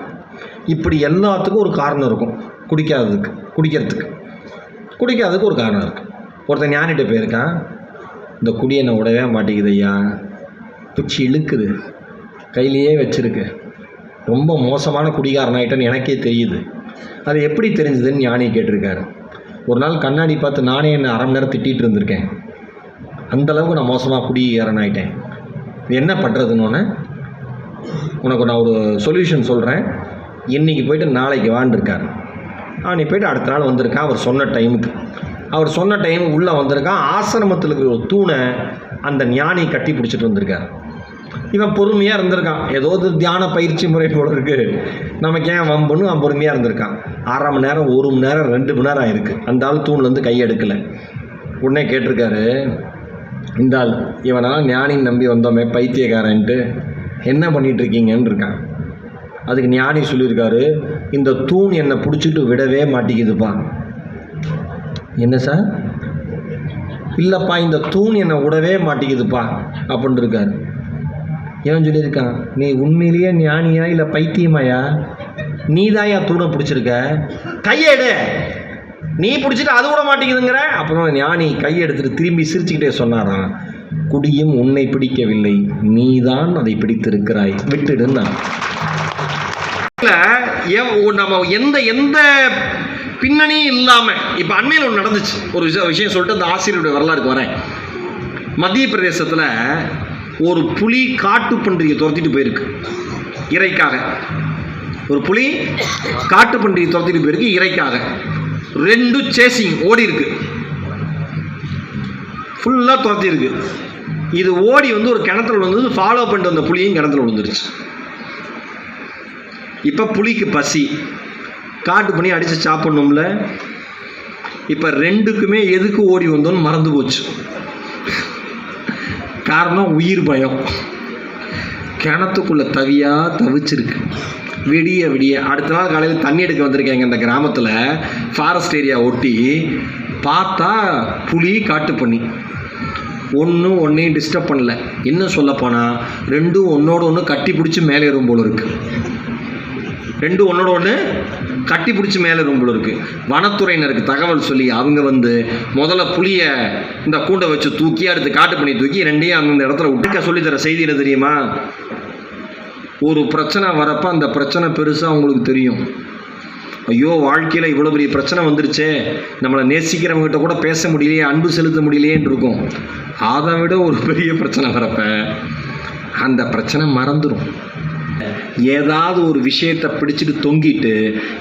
இப்படி எல்லாத்துக்கும் ஒரு காரணம் இருக்கும். குடிக்காததுக்கு ஒரு காரணம் இருக்குது. ஒருத்தன் ஞானிகிட்ட போயிருக்கான். இந்த குடி என்னை விடவே மாட்டேங்குது ஐயா, பிடிச்சி இழுக்குது, கையிலேயே வச்சுருக்கு, ரொம்ப மோசமான குடிகாரனாயிட்டேன்னு எனக்கே தெரியுது, அது எப்படி தெரிஞ்சதுன்னு ஞானி கேட்டிருக்காரு. ஒரு நாள் கண்ணாடி பார்த்து நானே என்னை அரை மணி நேரம் திட்டிகிட்டு இருந்திருக்கேன். அந்தளவுக்கு நான் மோசமாக குடியேறன் ஆகிட்டேன். என்ன பண்ணுறதுன்னு உனக்கு நான் ஒரு சொல்யூஷன் சொல்கிறேன். இன்றைக்கி போய்ட்டு நாளைக்கு வாண்டிருக்கார். நீ போய்ட்டு அடுத்த நாள் வந்திருக்கான். அவர் சொன்ன டைமுக்கு உள்ளே வந்திருக்கான். ஆசிரமத்தில் இருக்கிற ஒரு தூணை அந்த ஞானி கட்டி பிடிச்சிட்டு வந்திருக்கார். இவன் பொறுமையாக இருந்திருக்கான். ஏதோ ஒரு தியான பயிற்சி முறை போல இருக்குது, நமக்கு ஏன் வம்புன்னு அவன் பொறுமையாக இருந்திருக்கான். 1/2 மணி நேரம், 1 மணி நேரம், 2 மணி நேரம் ஆயிருக்கு. அந்த ஆள் தூண்லேருந்து கை எடுக்கலை. உடனே கேட்டிருக்காரு, இந்த ஆள் இவனால் ஞானின்னு நம்பி வந்தோமே பைத்தியக்காரன்ட்டு என்ன பண்ணிகிட்ருக்கீங்கன்னு இருக்கான். அதுக்கு ஞானி சொல்லியிருக்காரு, இந்த தூண் என்னை பிடிச்சிட்டு விடவே மாட்டேங்குதுப்பா. என்ன சார்? இல்லைப்பா, இந்த தூண் என்னை விடவே மாட்டேங்குதுப்பா அப்படின்ட்டு இருக்காரு. ஏன் சொல்லியிருக்கான், நீ உண்மையிலேயே ஞானியா இல்லை பைத்தியமாயா? நீ தாயா தூணை பிடிச்சிருக்க, கையெடு. நீ பிடிச்சிட்டு அது விட மாட்டேங்குதுங்கிற. அப்புறம் ஞானி கையை எடுத்துட்டு திரும்பி சிரிச்சுக்கிட்டே சொன்னாராம், குடியும் உன்னை பிடிக்கவில்லை, நீதான் அதை பிடித்திருக்கிறாய், விட்டுடுன்னா. நம்ம எந்த பின்னணியும் இல்லாமல் இப்போ அண்மையில் ஒன்று நடந்துச்சு. ஒரு விஷயம் சொல்லிட்டு அந்த ஆசிரியருடைய வரலாறுக்கு வரேன். மத்திய பிரதேசத்தில் ஒரு புலி காட்டு பன்றியை துரத்திட்டு போயிருக்கு இறைக்காக. ஒரு புலி காட்டு பன்றியை துரத்திட்டு போயிருக்கு இறைக்காக. 2 சேசிங் ஓடி இருக்கு, ஃபுல்லாக துரத்தி இருக்கு. இது ஓடி ஒரு கிணத்துல விழுந்தது. ஃபாலோ பண்ணிட்டு வந்த புலியும் கிணத்துல விழுந்துருச்சு. இப்போ புலிக்கு பசி, காட்டு பண்ணி அடித்து சாப்பிடணும்ல. இப்போ 2க்குமே எதுக்கு ஓடி வந்தோன்னு மறந்து போச்சு. காரணம் உயிர் பயம். கிணத்துக்குள்ளே தவிச்சிருக்கு. விடிய அடுத்த நாள் காலையில் தண்ணி எடுக்க வந்திருக்கேங்க இந்த கிராமத்தில், ஃபாரஸ்ட் ஏரியா ஒட்டி. பார்த்தா புலி காட்டு பண்ணி ஒன்றையும் டிஸ்டர்ப் பண்ணல. இன்னும் சொல்லப்போனால் 2 ஒன்றோடு ஒன்று கட்டி பிடிச்சி மேலே ஏறும் போல இருக்குது. 2 ஒன்றோட ஒன்று கட்டி பிடிச்சி மேலே ரொம்ப இருக்குது. வனத்துறையினருக்கு தகவல் சொல்லி அவங்க முதல்ல புளியை இந்த கூண்டை வச்சு தூக்கி அடுத்து காட்டு பண்ணி தூக்கி 2ஐயும் அந்தந்த இடத்துல விட்டுக்க சொல்லித்தர செய்தி என்ன தெரியுமா? ஒரு பிரச்சனை வரப்போ அந்த பிரச்சனை பெருசாக உங்களுக்கு தெரியும். ஐயோ, வாழ்க்கையில் இவ்வளோ பெரிய பிரச்சனை வந்துருச்சே, நம்மளை நேசிக்கிறவங்ககிட்ட கூட பேச முடியலையே, அன்பு செலுத்த முடியலையேன்னு இருக்கும். அதை விட ஒரு பெரிய பிரச்சனை வரப்ப அந்த பிரச்சனை மறந்துடும். ஏதாவது ஒரு விஷயத்தை பிடிச்சிட்டு தொங்கிட்டு,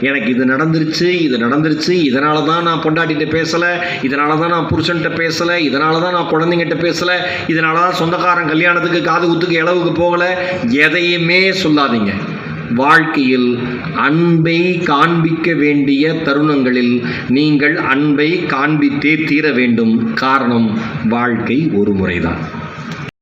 எனக்கு இது நடந்துருச்சு, இதனால தான் நான் பொண்டாட்டிகிட்ட பேசலை, இதனால தான் நான் புருஷன்கிட்ட பேசலை, இதனால தான் நான் குழந்தைங்கிட்ட பேசலை, இதனால தான் சொந்தக்காரன் கல்யாணத்துக்கு காது குத்துக்கு இளவுக்கு போகலை, எதையுமே சொல்லாதீங்க. வாழ்க்கையில் அன்பை காண்பிக்க வேண்டிய தருணங்களில் நீங்கள் அன்பை காண்பித்தே தீர வேண்டும். காரணம், வாழ்க்கை ஒரு முறைதான்.